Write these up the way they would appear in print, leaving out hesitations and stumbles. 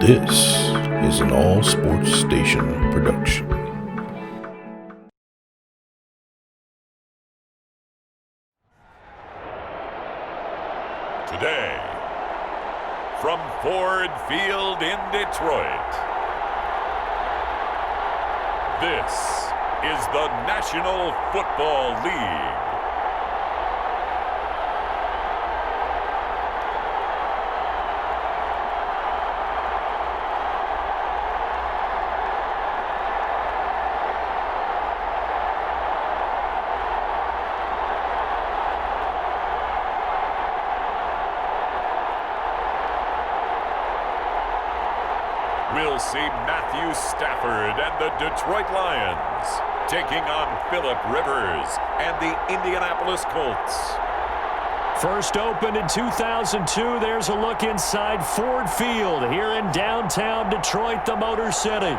This is an All Sports Station production. Today, from Ford Field in Detroit, this is the National Football League. We'll see Matthew Stafford and the Detroit Lions taking on Phillip Rivers and the Indianapolis Colts. First opened in 2002, there's a look inside Ford Field here in downtown Detroit, the Motor City.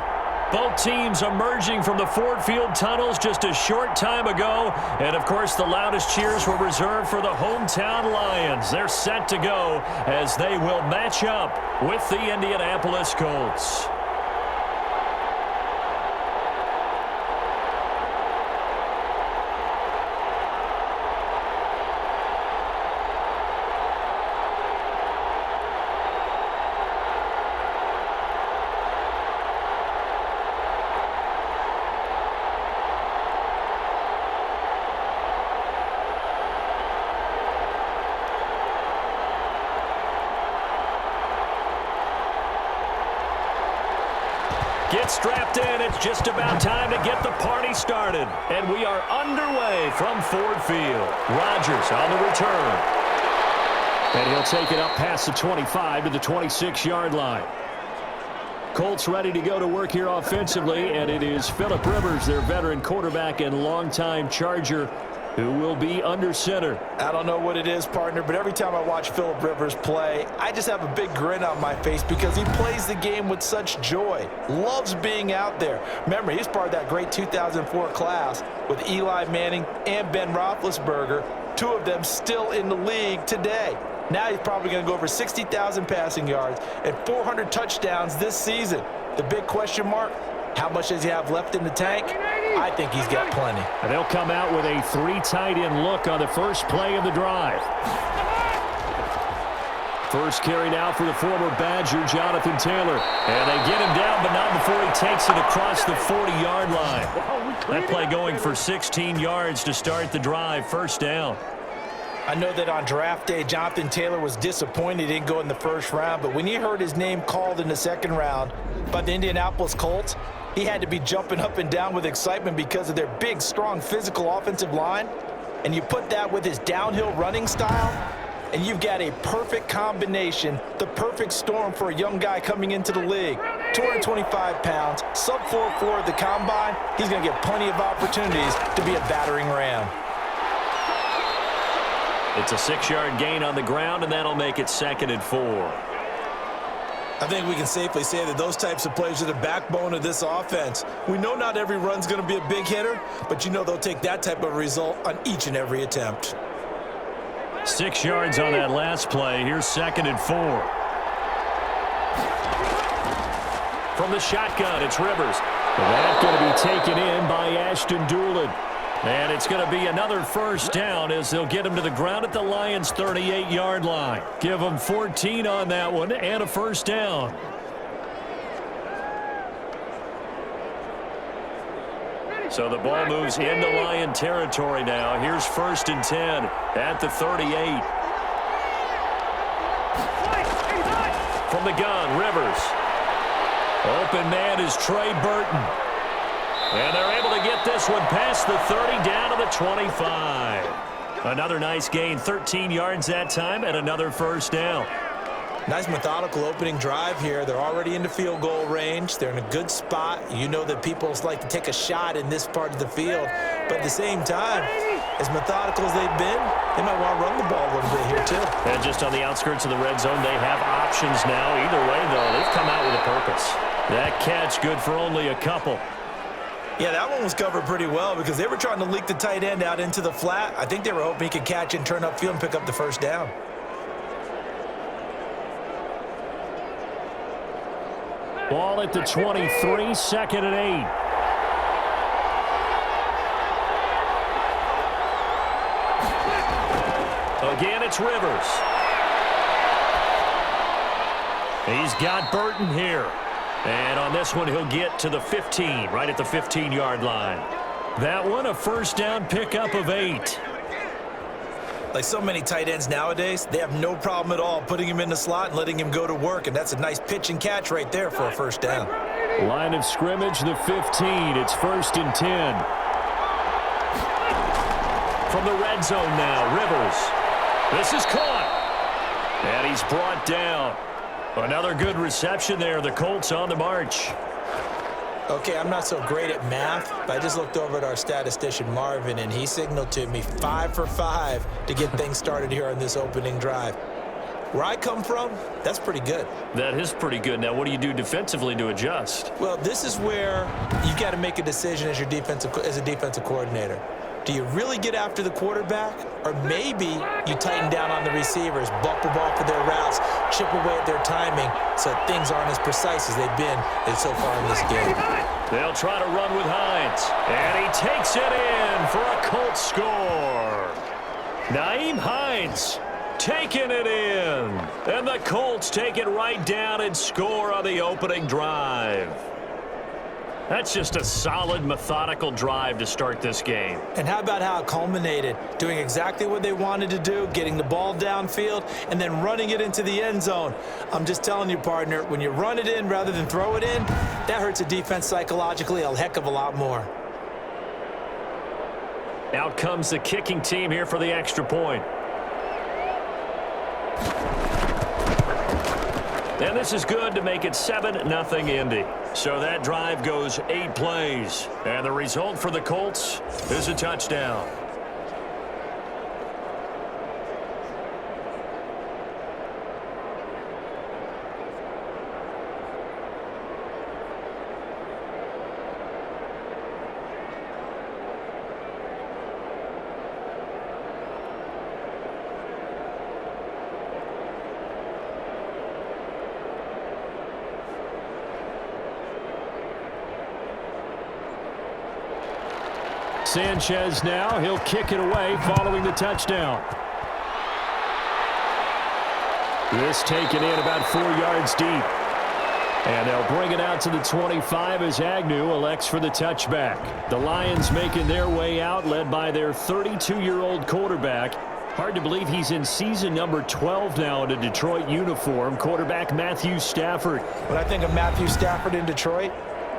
Both teams emerging from the Ford Field tunnels just a short time ago. And, of course, the loudest cheers were reserved for the hometown Lions. They're set to go as they will match up with the Indianapolis Colts. Get strapped in. It's just about time to get the party started. And we are underway from Ford Field. Rodgers on the return. And he'll take it up past the 25 to the 26-yard line. Colts ready to go to work here offensively, and it is Phillip Rivers, their veteran quarterback and longtime Charger, who will be under center. I don't know what it is, partner, but every time I watch Phillip Rivers play, I just have a big grin on my face because he plays the game with such joy. Loves being out there. Remember, he's part of that great 2004 class with Eli Manning and Ben Roethlisberger, two of them still in the league today. Now he's probably going to go over 60,000 passing yards and 400 touchdowns this season. The big question mark, how much does he have left in the tank? I think he's got plenty. And they'll come out with a three tight end look on the first play of the drive. First carry now for the former Badger, Jonathan Taylor. And they get him down, but not before he takes it across the 40-yard line. That play going for 16 yards to start the drive. First down. I know that on draft day, Jonathan Taylor was disappointed he didn't go in the first round, but when he heard his name called in the second round by the Indianapolis Colts, he had to be jumping up and down with excitement because of their big, strong, physical offensive line. And you put that with his downhill running style, and you've got a perfect combination, the perfect storm for a young guy coming into the league. 225 pounds, sub 4.4 at the combine. He's going to get plenty of opportunities to be a battering ram. It's a 6-yard gain on the ground, and that'll make it 2nd and 4. I think we can safely say that those types of plays are the backbone of this offense. We know not every run's going to be a big hitter, but you know they'll take that type of result on each and every attempt. 6 yards on that last play. Here's 2nd and 4. From the shotgun, it's Rivers. And that's going to be taken in by Ashton Doolin. And it's going to be another first down as they'll get him to the ground at the Lions' 38-yard line. Give them 14 on that one and a first down. So the ball moves into Lion territory now. Here's 1st and 10 at the 38. From the gun, Rivers. Open man is Trey Burton. And they're able to get this one past the 30 down to the 25. Another nice gain, 13 yards that time, and another first down. Nice methodical opening drive here. They're already into field goal range. They're in a good spot. You know that people like to take a shot in this part of the field. But at the same time, as methodical as they've been, they might want to run the ball a little bit here too. And just on the outskirts of the red zone, they have options now. Either way, though, they've come out with a purpose. That catch good for only a couple. Yeah, that one was covered pretty well because they were trying to leak the tight end out into the flat. I think they were hoping he could catch and turn upfield and pick up the first down. Ball at the 23, second and 8. Again, it's Rivers. He's got Burton here. And on this one, he'll get to the 15, right at the 15-yard line. That one, a first down pickup of 8. Like so many tight ends nowadays, they have no problem at all putting him in the slot and letting him go to work, and that's a nice pitch and catch right there for a first down. Line of scrimmage, the 15. It's first and 10. From the red zone now, Rivers. This is caught. And he's brought down. Another good reception there. The Colts on the march. Okay, I'm not so great at math, but I just looked over at our statistician, Marvin, and he signaled to me 5 for 5 to get things started here on this opening drive. Where I come from, that's pretty good. That is pretty good. Now, what do you do defensively to adjust? Well, this is where you got to make a decision as a defensive coordinator. Do you really get after the quarterback? Or maybe you tighten down on the receivers, bulk the ball for their routes, chip away at their timing so things aren't as precise as they've been so far in this game. They'll try to run with Hines. And he takes it in for a Colts score. Nyheim Hines taking it in. And the Colts take it right down and score on the opening drive. That's just a solid, methodical drive to start this game. And how about how it culminated? Doing exactly what they wanted to do, getting the ball downfield, and then running it into the end zone. I'm just telling you, partner, when you run it in rather than throw it in, that hurts a defense psychologically a heck of a lot more. Out comes the kicking team here for the extra point. And this is good to make it 7-0 Indy. So that drive goes 8 plays. And the result for the Colts is a touchdown. Sanchez now, he'll kick it away following the touchdown. This taken in about 4 yards deep. And they'll bring it out to the 25 as Agnew elects for the touchback. The Lions making their way out, led by their 32-year-old quarterback. Hard to believe he's in season number 12 now in a Detroit uniform. Quarterback Matthew Stafford. When I think of Matthew Stafford in Detroit,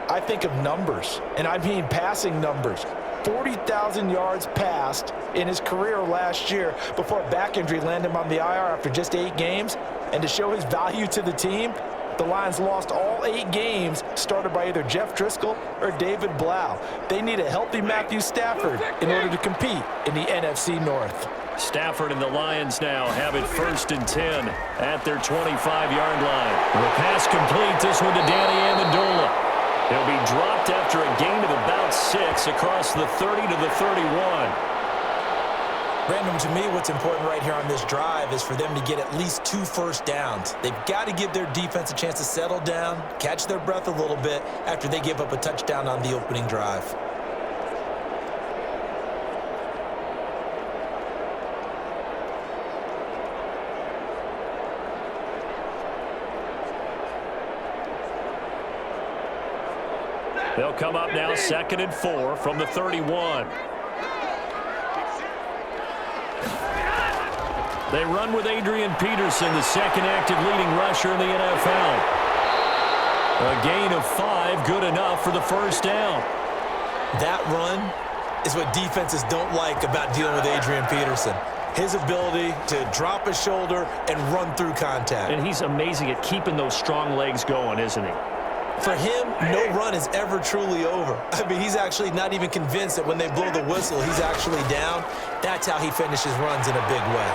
I think of numbers, and I mean passing numbers. 40,000 yards passed in his career last year before a back injury landed him on the IR after just 8 games. And to show his value to the team, the Lions lost all 8 games started by either Jeff Driscoll or David Blau. They need a healthy Matthew Stafford in order to compete in the NFC North. Stafford and the Lions now have it first and 10 at their 25-yard line. The pass complete, this one to Danny Amendola. He'll be dropped after a gain of about 6 across the 30 to the 31. Brandon, to me, what's important right here on this drive is for them to get at least 2 first downs. They've got to give their defense a chance to settle down, catch their breath a little bit after they give up a touchdown on the opening drive. They'll come up now 2nd and 4 from the 31. They run with Adrian Peterson, the second active leading rusher in the NFL. A gain of 5, good enough for the first down. That run is what defenses don't like about dealing with Adrian Peterson. His ability to drop his shoulder and run through contact. And he's amazing at keeping those strong legs going, isn't he? For him, no run is ever truly over. I mean, he's actually not even convinced that when they blow the whistle, he's actually down. That's how he finishes runs in a big way.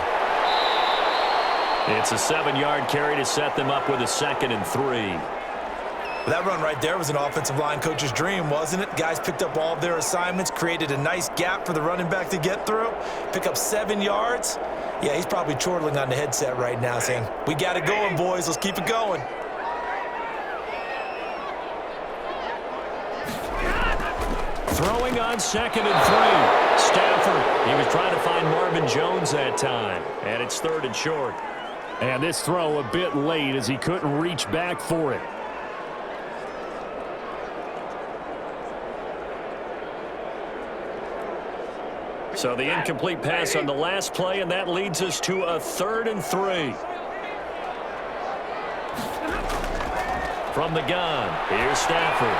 It's a 7-yard carry to set them up with a 2nd and 3. That run right there was an offensive line coach's dream, wasn't it? Guys picked up all of their assignments, created a nice gap for the running back to get through, pick up 7 yards. Yeah, he's probably chortling on the headset right now saying, "We got it going, boys. Let's keep it going." throwing on 2nd and 3. Stafford, he was trying to find Marvin Jones that time. And it's 3rd and short. And this throw a bit late as he couldn't reach back for it. So the incomplete pass on the last play, and that leads us to a 3rd and 3. From the gun, here's Stafford.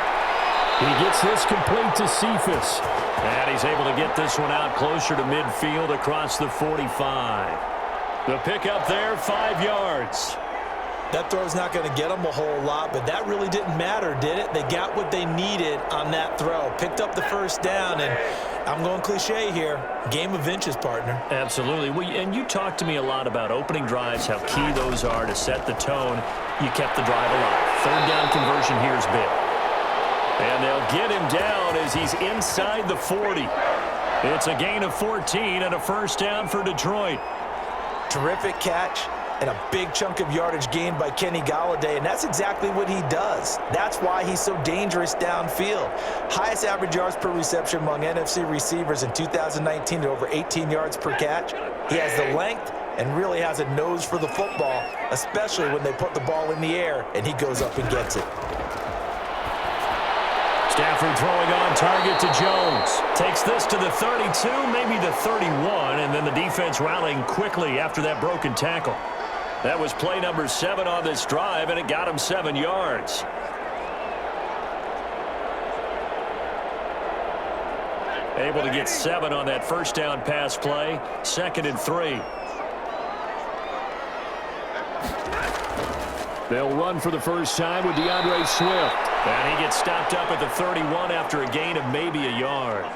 He gets this complete to Cephas. And he's able to get this one out closer to midfield across the 45. The pickup there, 5 yards. That throw's not going to get them a whole lot, but that really didn't matter, did it? They got what they needed on that throw. Picked up the first down, and I'm going cliche here. Game of inches, partner. Absolutely. And you talked to me a lot about opening drives, how key those are to set the tone. You kept the drive alive. 3rd down conversion here is big. And they'll get him down as he's inside the 40. It's a gain of 14 and a first down for Detroit. Terrific catch and a big chunk of yardage gained by Kenny Golladay, and that's exactly what he does. That's why he's so dangerous downfield. Highest average yards per reception among NFC receivers in 2019 at over 18 yards per catch. He has the length and really has a nose for the football, especially when they put the ball in the air and he goes up and gets it. Stafford throwing on target to Jones. Takes this to the 32, maybe the 31, and then the defense rallying quickly after that broken tackle. That was play number 7 on this drive, and it got him 7 yards. Able to get 7 on that first down pass play. 2nd and 3. They'll run for the first time with DeAndre Swift. And he gets stopped up at the 31 after a gain of maybe a yard.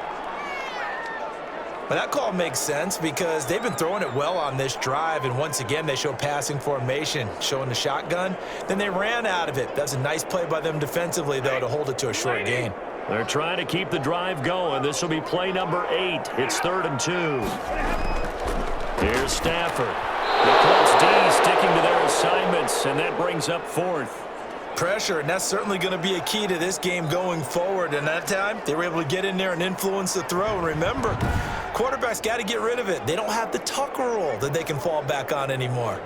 But that call makes sense because they've been throwing it well on this drive, and once again they show passing formation, showing the shotgun. Then they ran out of it. That's a nice play by them defensively, though, to hold it to a short gain. They're trying to keep the drive going. This will be play number 8. It's 3rd and 2. Here's Stafford. The Colts D sticking to their assignments, and that brings up 4th. Pressure, and that's certainly going to be a key to this game going forward. And that time, they were able to get in there and influence the throw. And remember, quarterbacks got to get rid of it. They don't have the tuck rule that they can fall back on anymore.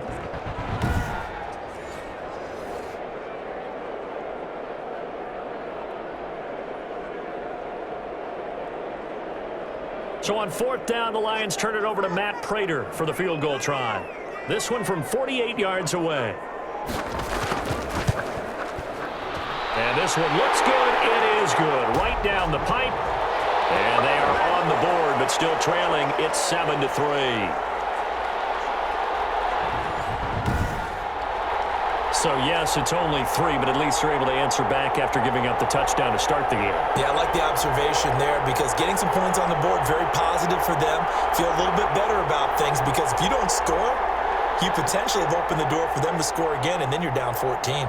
So on 4th down, the Lions turn it over to Matt Prater for the field goal try. This one from 48 yards away. And this one looks good. It is good. Right down the pipe. And they are on the board, but still trailing. It's 7-3. So, yes, it's only 3, but at least they're able to answer back after giving up the touchdown to start the game. Yeah, I like the observation there because getting some points on the board, very positive for them. Feel a little bit better about things because if you don't score, you potentially have opened the door for them to score again, and then you're down 14.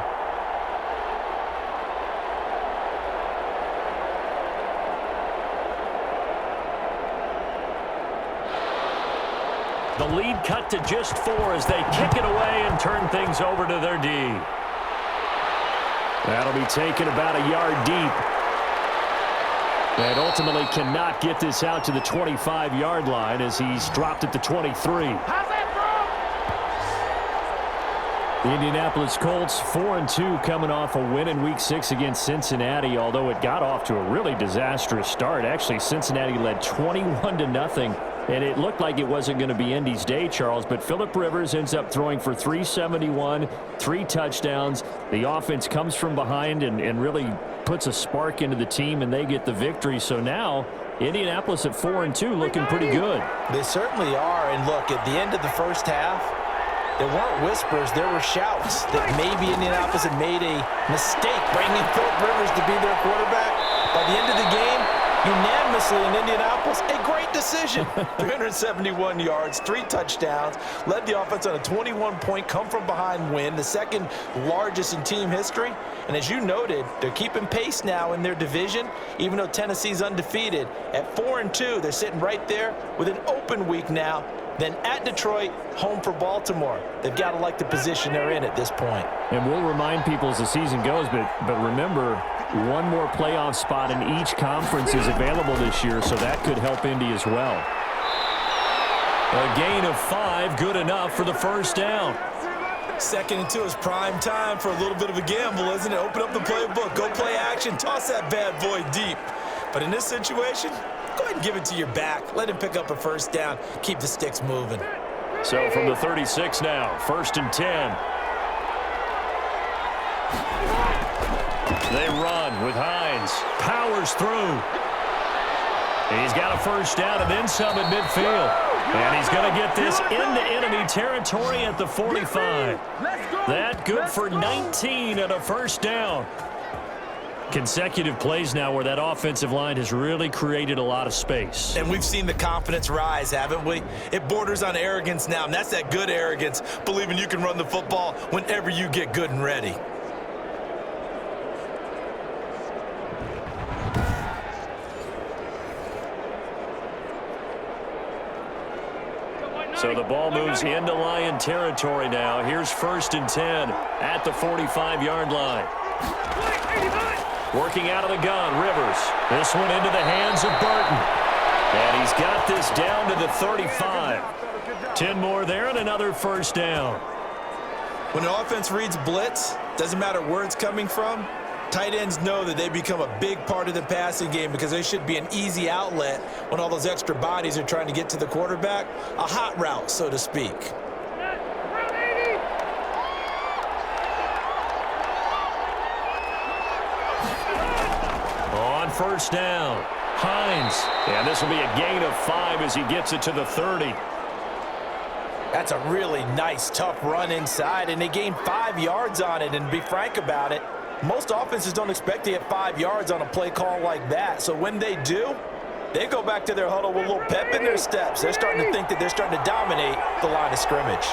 The lead cut to just 4 as they kick it away and turn things over to their D. That'll be taken about a yard deep. And ultimately cannot get this out to the 25-yard line as he's dropped at the 23. The Indianapolis Colts 4-2 coming off a win in Week 6 against Cincinnati, although it got off to a really disastrous start. Actually, Cincinnati led 21-0. And it looked like it wasn't going to be Indy's day, Charles, but Phillip Rivers ends up throwing for 371, 3 touchdowns. The offense comes from behind and really puts a spark into the team, and they get the victory. So now Indianapolis at 4-2 looking pretty good. They certainly are. And look, at the end of the first half, there weren't whispers, there were shouts that maybe Indianapolis had made a mistake bringing Phillip Rivers to be their quarterback. By the end of the game, unanimously in Indianapolis, a great decision. 371 yards, 3 touchdowns, led the offense on a 21-point come-from-behind win, the second largest in team history. And as you noted, they're keeping pace now in their division, even though Tennessee's undefeated. At 4-2, they're sitting right there with an open week now. Then at Detroit, home for Baltimore. They've got to like the position they're in at this point. And we'll remind people as the season goes, but remember, One more playoff spot in each conference is available this year, so that could help Indy as well. A gain of 5, good enough for the first down. Second and 2 is prime time for a little bit of a gamble, isn't it? Open up the playbook, go play action, toss that bad boy deep. But in this situation, go ahead and give it to your back. Let him pick up a first down. Keep the sticks moving. So from the 36 now, 1st and 10. They run with Hines. Powers through. He's got a first down and then some at midfield. And he's going to get this into enemy territory at the 45. That good for 19 and a first down. Consecutive plays now where that offensive line has really created a lot of space. And we've seen the confidence rise, haven't we? It borders on arrogance now, and that's that good arrogance, believing you can run the football whenever you get good and ready. So the ball moves into Lion territory now. Here's 1st and 10 at the 45-yard line. Working out of the gun, Rivers. This one into the hands of Burton. And he's got this down to the 35. 10 more there and another first down. When an offense reads blitz, doesn't matter where it's coming from, tight ends know that they become a big part of the passing game because they should be an easy outlet when all those extra bodies are trying to get to the quarterback. A hot route, so to speak. On first down, Hines. And this will be a gain of 5 as he gets it to the 30. That's a really nice, tough run inside, and they gained 5 yards on it. And to be frank about it, most offenses don't expect to get 5 yards on a play call like that. So when they do, they go back to their huddle with a little pep in their steps. They're starting to think that they're starting to dominate the line of scrimmage.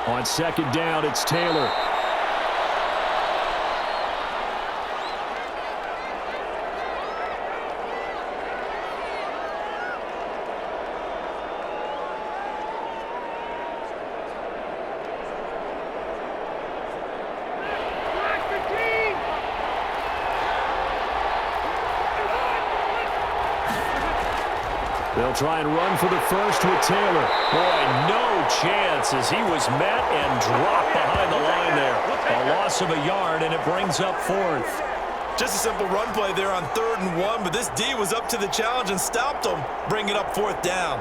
On 2nd down, it's Taylor. They'll try and run for the first with Taylor. Boy, no chance as he was met and dropped behind the line there. A loss of a yard, and it brings up 4th. Just a simple run play there on 3rd and 1, but this D was up to the challenge and stopped him, bringing up 4th down.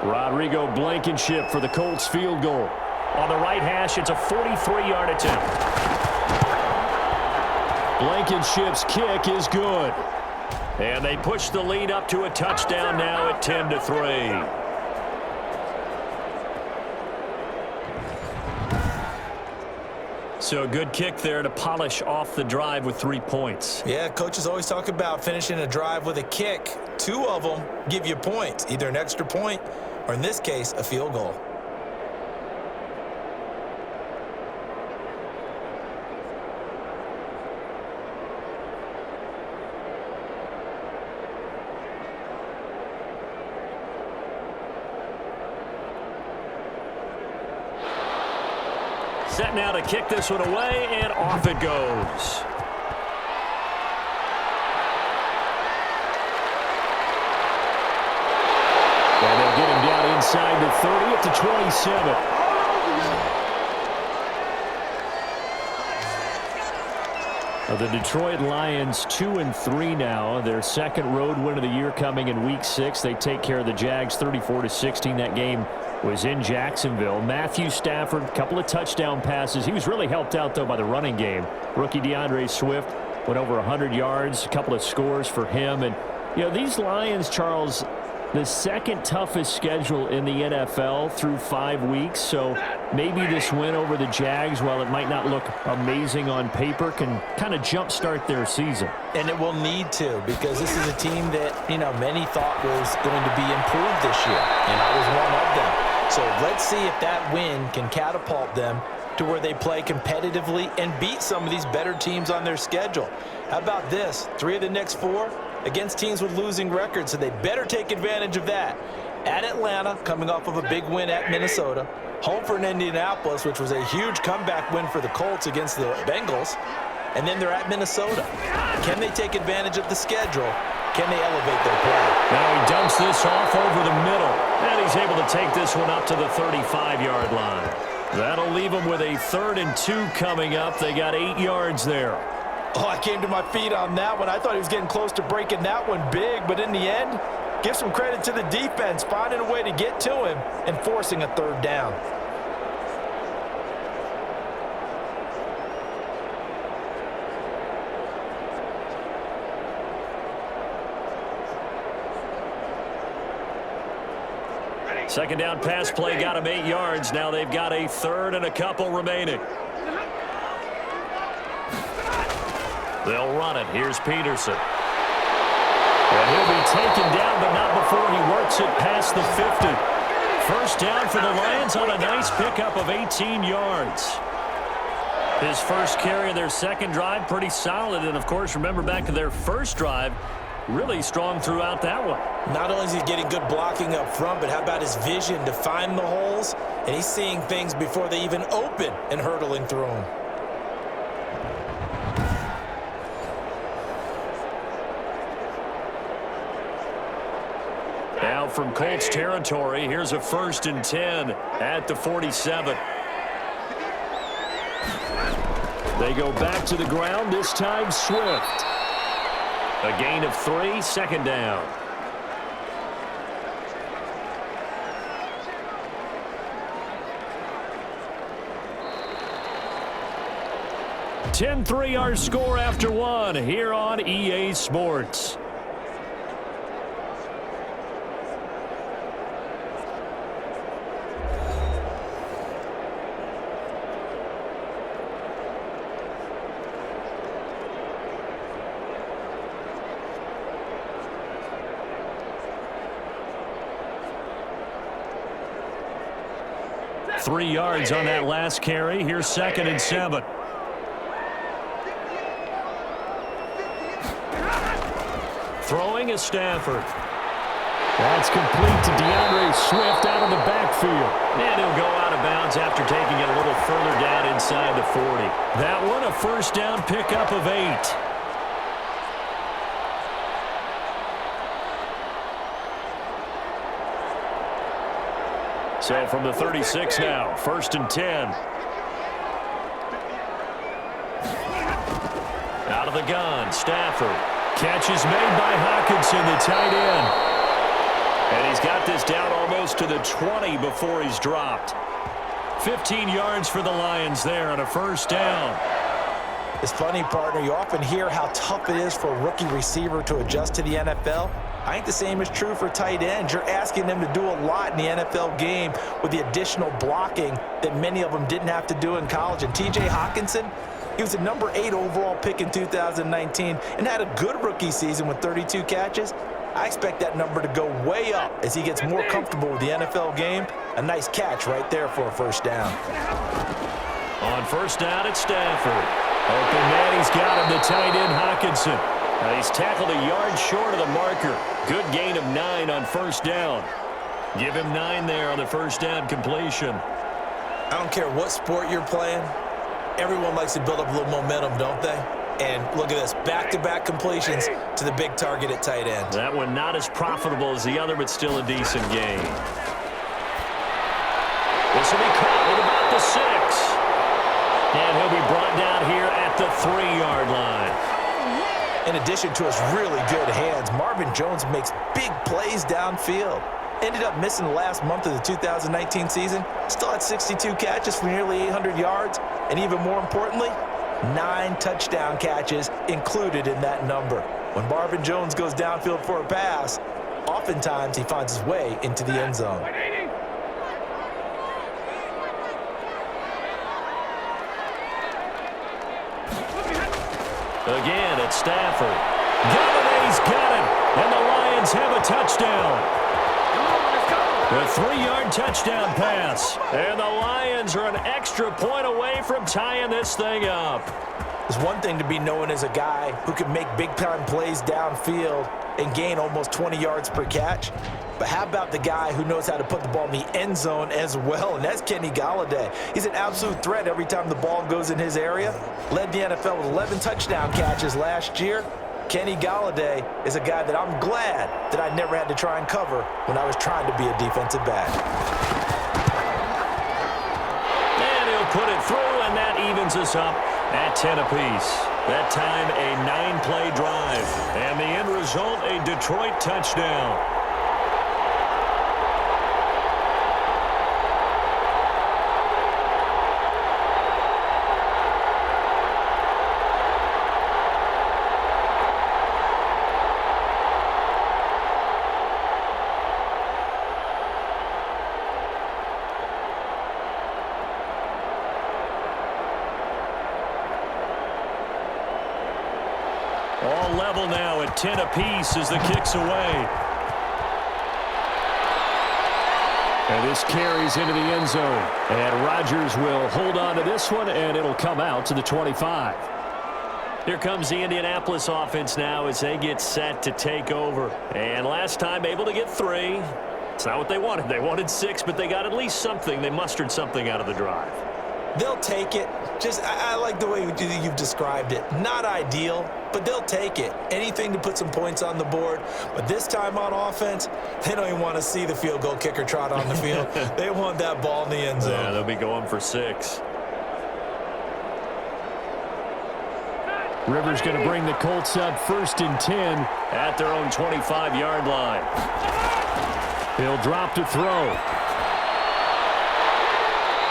Rodrigo Blankenship for the Colts field goal. On the right hash, it's a 43-yard attempt. Blankenship's kick is good. And they push the lead up to a touchdown now at 10-3. So a good kick there to polish off the drive with 3 points. Yeah, coaches always talk about finishing a drive with a kick. 2 of them give you points, either an extra point or, in this case, a field goal. Set now to kick this one away, and off it goes. And they'll get him down inside the 30 at the 27. The Detroit Lions 2-3 now. Their 2nd road win of the year coming in Week 6. They take care of the Jags 34-16. That game was in Jacksonville. Matthew Stafford, a couple of touchdown passes. He was really helped out, though, by the running game. Rookie DeAndre Swift went over 100 yards, a couple of scores for him. And, you know, these Lions, Charles, The second toughest schedule in the NFL through 5 weeks, so maybe this win over the Jags, while it might not look amazing on paper, can kind of jumpstart their season. And it will need to, because this is a team that, many thought was going to be improved this year, and I was one of them. So let's see if that win can catapult them to where they play competitively and beat some of these better teams on their schedule. How about this? 3 of the next 4 against teams with losing records, so they better take advantage of that. At Atlanta, coming off of a big win at Minnesota. Home for Indianapolis, which was a huge comeback win for the Colts against the Bengals. And then they're at Minnesota. Can they take advantage of the schedule? Can they elevate their play? Now he dumps this off over the middle, and he's able to take this one up to the 35-yard line. That'll leave them with a 3rd and 2 coming up. They got 8 yards there. Oh, I came to my feet on that one. I thought he was getting close to breaking that one big, but in the end, give some credit to the defense, finding a way to get to him and forcing a 3rd down. Second down pass play got him 8 yards. Now they've got a 3rd and a couple remaining. They'll run it. Here's Peterson. And he'll be taken down, but not before he works it past the 50. First down for the Lions on a nice pickup of 18 yards. His first carry of their second drive, pretty solid. And, of course, remember back to their first drive, really strong throughout that one. Not only is he getting good blocking up front, but how about his vision to find the holes? And he's seeing things before they even open and hurtling through them. Now from Colts territory, here's a 1st and 10 at the 47. They go back to the ground, this time Swift. A gain of 3, second down. (10-3) our score after 1 here on EA Sports. Three yards on that last carry. Here's 2nd and 7. Throwing is Stafford. That's complete to DeAndre Swift out of the backfield. And he'll go out of bounds after taking it a little further down inside the 40. That one a first down pickup of 8. So from the 36 now, 1st and 10. Out of the gun, Stafford. Catch is made by Hockenson, the tight end. And he's got this down almost to the 20 before he's dropped. 15 yards for the Lions there on a first down. It's funny, partner, you often hear how tough it is for a rookie receiver to adjust to the NFL. I think the same is true for tight ends. You're asking them to do a lot in the NFL game with the additional blocking that many of them didn't have to do in college. And T.J. Hockenson, he was a number 8 overall pick in 2019 and had a good rookie season with 32 catches. I expect that number to go way up as he gets more comfortable with the NFL game. A nice catch right there for a first down. On first down, it's Stafford. Open man, he's got him, the tight end, Hockenson. He's tackled a yard short of the marker. Good gain of 9 on first down. Give him 9 there on the first down completion. I don't care what sport you're playing. Everyone likes to build up a little momentum, don't they? And look at this, back-to-back completions to the big target at tight end. That one not as profitable as the other, but still a decent gain. This will be caught with about the 6. And he'll be brought down here at the 3-yard line. In addition to his really good hands, Marvin Jones makes big plays downfield. Ended up missing the last month of the 2019 season. Still had 62 catches for nearly 800 yards. And even more importantly, 9 touchdown catches included in that number. When Marvin Jones goes downfield for a pass, oftentimes he finds his way into the end zone. Again, it's Stafford. Galladay's got it, and the Lions have a touchdown. A 3-yard touchdown pass, and the Lions are an extra point away from tying this thing up. It's one thing to be known as a guy who can make big-time plays downfield and gain almost 20 yards per catch. But how about the guy who knows how to put the ball in the end zone as well, and that's Kenny Galladay. He's an absolute threat every time the ball goes in his area. Led the NFL with 11 touchdown catches last year. Kenny Galladay is a guy that I'm glad that I never had to try and cover when I was trying to be a defensive back. And he'll put it through, and that evens us up at 10 apiece. That time, a 9-play drive, and the end result, a Detroit touchdown. All level now at 10 apiece as the kick's away. And this carries into the end zone. And Rodgers will hold on to this one, and it'll come out to the 25. Here comes the Indianapolis offense now as they get set to take over. And last time able to get 3. It's not what they wanted. They wanted 6, but they got at least something. They mustered something out of the drive. They'll take it. I like the way you've described it. Not ideal, but they'll take it. Anything to put some points on the board. But this time on offense, they don't even want to see the field goal kicker trot on the field. They want that ball in the end zone. Yeah, they'll be going for 6. Rivers going to bring the Colts up 1st and 10 at their own 25-yard line. He'll drop to throw.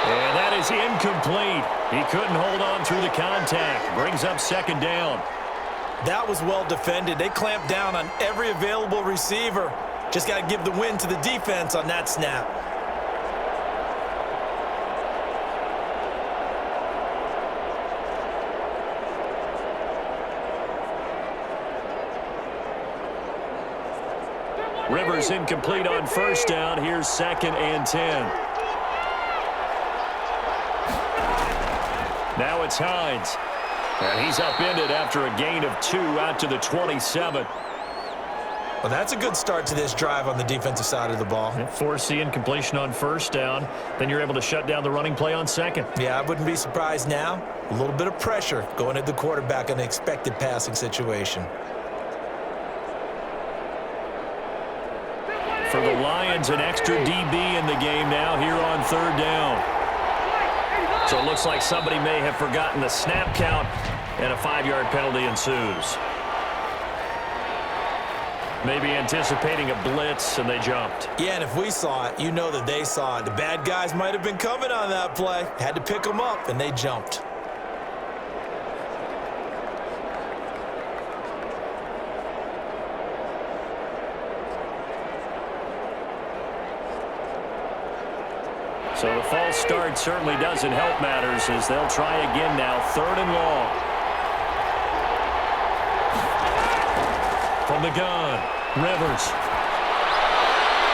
And that is incomplete. He couldn't hold on through the contact. Brings up 2nd down. That was well defended. They clamped down on every available receiver. Just got to give the win to the defense on that snap. Rivers incomplete on 1st down. Here's 2nd and 10. Now it's Hines. And he's upended after a gain of 2 out to the 27. Well, that's a good start to this drive on the defensive side of the ball. Force the incompletion on 1st down. Then you're able to shut down the running play on 2nd. Yeah, I wouldn't be surprised now. A little bit of pressure going at the quarterback in an expected passing situation. For the Lions, an extra DB in the game now here on 3rd down. So it looks like somebody may have forgotten the snap count, and a 5-yard penalty ensues. Maybe anticipating a blitz, and they jumped. Yeah, and if we saw it, you know that they saw it. The bad guys might have been coming on that play. Had to pick them up, and they jumped. So the false start certainly doesn't help matters as they'll try again now. 3rd and long. From the gun, Rivers.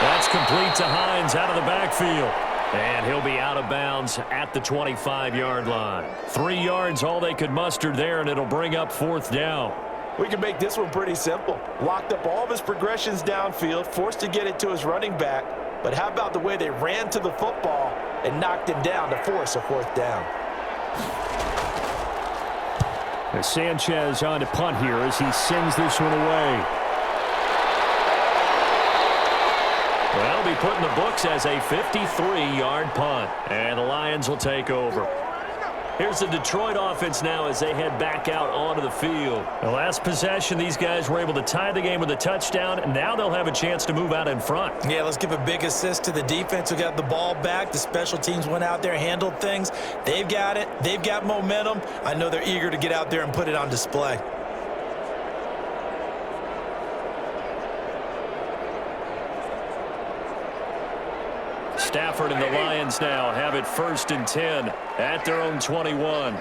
That's complete to Hines out of the backfield. And he'll be out of bounds at the 25-yard line. 3 yards, all they could muster there, and it'll bring up 4th down. We can make this one pretty simple. Locked up all of his progressions downfield, forced to get it to his running back. But how about the way they ran to the football and knocked him down to force a 4th down? As Sanchez on to punt here as he sends this one away. Well, he'll be put in the books as a 53-yard punt. And the Lions will take over. Here's the Detroit offense now as they head back out onto the field. The last possession, these guys were able to tie the game with a touchdown, and now they'll have a chance to move out in front. Yeah, let's give a big assist to the defense who got the ball back. The special teams went out there, handled things. They've got it. They've got momentum. I know they're eager to get out there and put it on display. Stafford and the Lions now have it 1st and 10 at their own 21.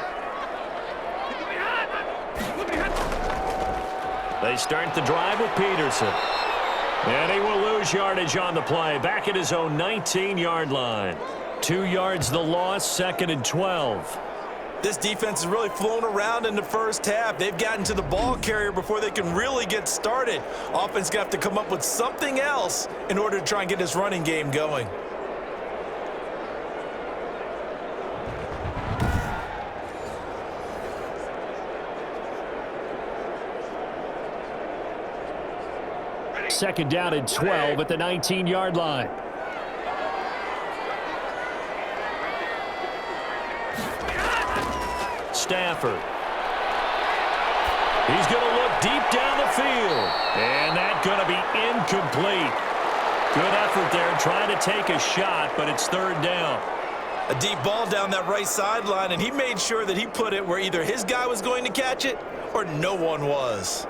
They start the drive with Peterson. And he will lose yardage on the play. Back at his own 19-yard line. 2 yards the loss, 2nd and 12. This defense has really flown around in the first half. They've gotten to the ball carrier before they can really get started. Offense going to have to come up with something else in order to try and get this running game going. Second down and 12 at the 19-yard line. Stafford. He's going to look deep down the field. And that's going to be incomplete. Good effort there trying to take a shot, but it's 3rd down. A deep ball down that right sideline, and he made sure that he put it where either his guy was going to catch it or no one was.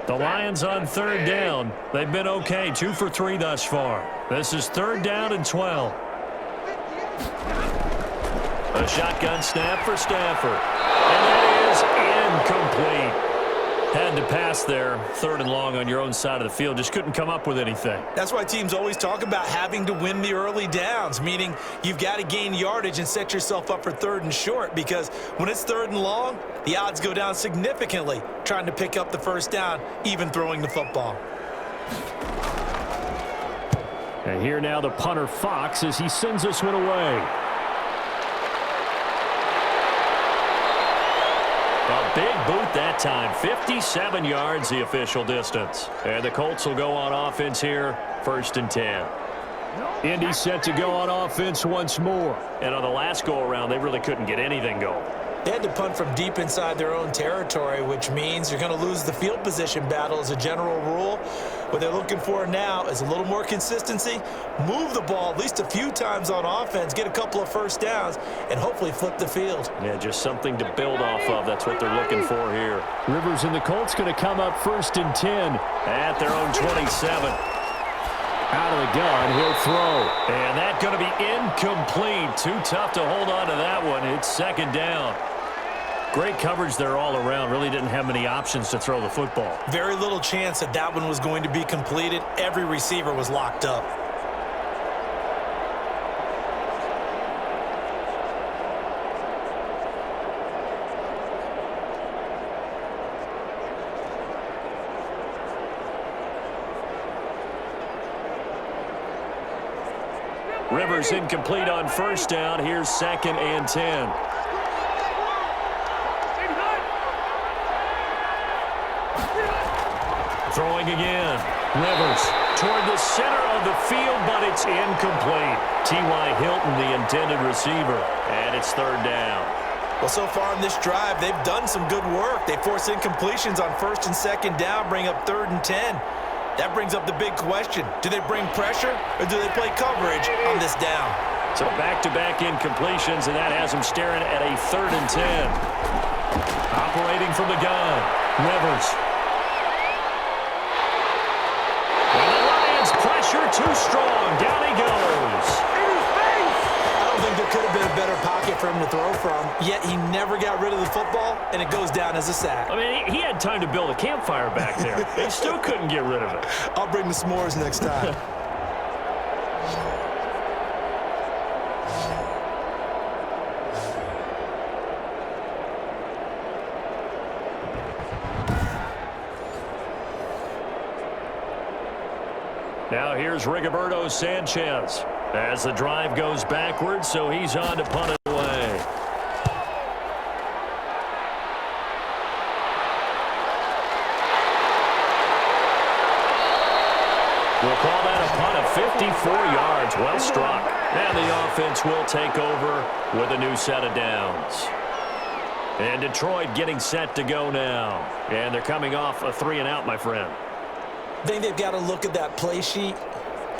The Lions on 3rd down. They've been okay, 2 for 3 thus far. This is 3rd down and 12. A shotgun snap for Stafford. And that is incomplete. Had to pass there, 3rd and long on your own side of the field. Just couldn't come up with anything. That's why teams always talk about having to win the early downs, meaning you've got to gain yardage and set yourself up for 3rd and short, because when it's 3rd and long, the odds go down significantly trying to pick up the 1st down, even throwing the football. And here now the punter Fox as he sends this one away. A big boot that time. 57 yards the official distance. And the Colts will go on offense here. 1st and 10. Indy set to go on offense once more. And on the last go-around, they really couldn't get anything going. They had to punt from deep inside their own territory, which means you're going to lose the field position battle as a general rule. What they're looking for now is a little more consistency, move the ball at least a few times on offense, get a couple of 1st downs, and hopefully flip the field. Yeah, just something to build off of. That's what they're looking for here. Rivers and the Colts going to come up 1st and 10 at their own 27. Out of the gun, he'll throw. And that's going to be incomplete. Too tough to hold on to that one. It's 2nd down. Great coverage there all around. Really didn't have many options to throw the football. Very little chance that that one was going to be completed. Every receiver was locked up. Rivers incomplete on 1st down. Here's 2nd and 10. Throwing again. Rivers toward the center of the field, but it's incomplete. T.Y. Hilton, the intended receiver, and it's 3rd down. Well, so far in this drive, they've done some good work. They force incompletions on 1st and 2nd down, bring up 3rd and 10. That brings up the big question. Do they bring pressure, or do they play coverage on this down? So back-to-back incompletions, and that has them staring at a 3rd and 10. Operating from the gun, Rivers. Pressure too strong. Down he goes. I don't think there could have been a better pocket for him to throw from, yet he never got rid of the football, and it goes down as a sack. I mean, he had time to build a campfire back there. He still couldn't get rid of it. I'll bring the s'mores next time. Now here's Rigoberto Sanchez as the drive goes backwards, so he's on to punt it away. We'll call that a punt of 54 yards. Well struck. And the offense will take over with a new set of downs. And Detroit getting set to go now. And they're coming off a 3-and-out, my friend. I think they've got to look at that play sheet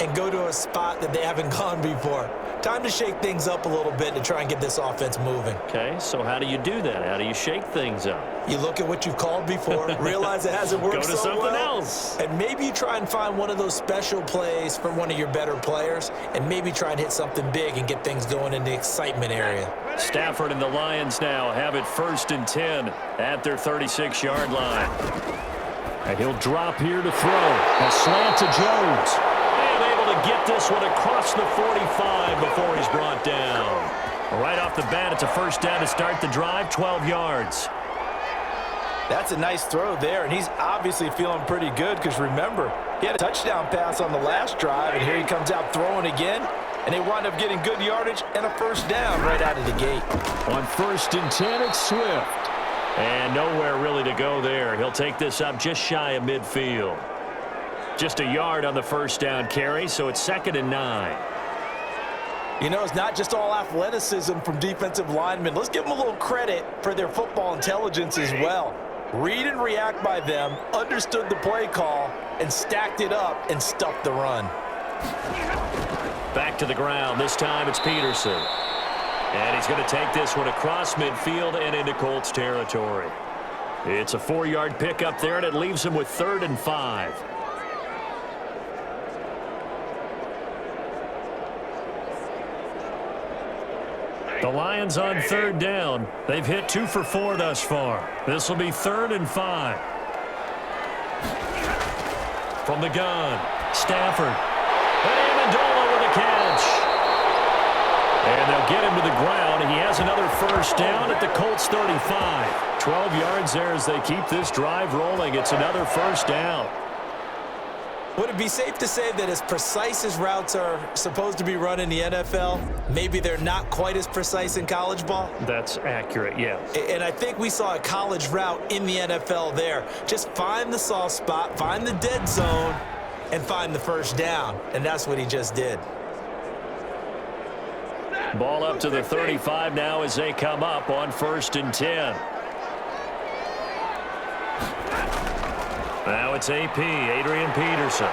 and go to a spot that they haven't gone before. Time to shake things up a little bit to try and get this offense moving. Okay, so how do you do that? How do you shake things up? You look at what you've called before, realize it hasn't worked Go to so something well, else. and maybe you try and find one of those special plays for one of your better players, and maybe try and hit something big and get things going in the excitement area. Stafford and the Lions now have it 1st and 10 at their 36-yard line. And he'll drop here to throw. A slant to Jones. And able to get this one across the 45 before he's brought down. Right off the bat, it's a 1st down to start the drive, 12 yards. That's a nice throw there, and he's obviously feeling pretty good because, remember, he had a touchdown pass on the last drive, and here he comes out throwing again, and they wind up getting good yardage and a 1st down right out of the gate. On 1st and 10, it's Swift. And nowhere really to go there. He'll take this up just shy of midfield. Just a yard on the 1st down carry, so it's 2nd and 9. You know, it's not just all athleticism from defensive linemen. Let's give them a little credit for their football intelligence as well. Read and react by them, understood the play call, and stacked it up and stuffed the run. Back to the ground. This time it's Peterson. And he's going to take this one across midfield and into Colts territory. It's a 4-yard pickup there, and it leaves him with 3rd and 5. The Lions on 3rd down. They've hit 2 for 4 thus far. This will be 3rd and 5. From the gun, Stafford. And Amendola with a catch. And they'll get him to the ground. He has another 1st down at the Colts 35. 12 yards there as they keep this drive rolling. It's another 1st down. Would it be safe to say that as precise as routes are supposed to be run in the NFL, maybe they're not quite as precise in college ball? That's accurate, yes. And I think we saw a college route in the NFL there. Just find the soft spot, find the dead zone, and find the 1st down. And that's what he just did. Ball up to the 35 now as they come up on 1st and 10. Now it's AP, Adrian Peterson.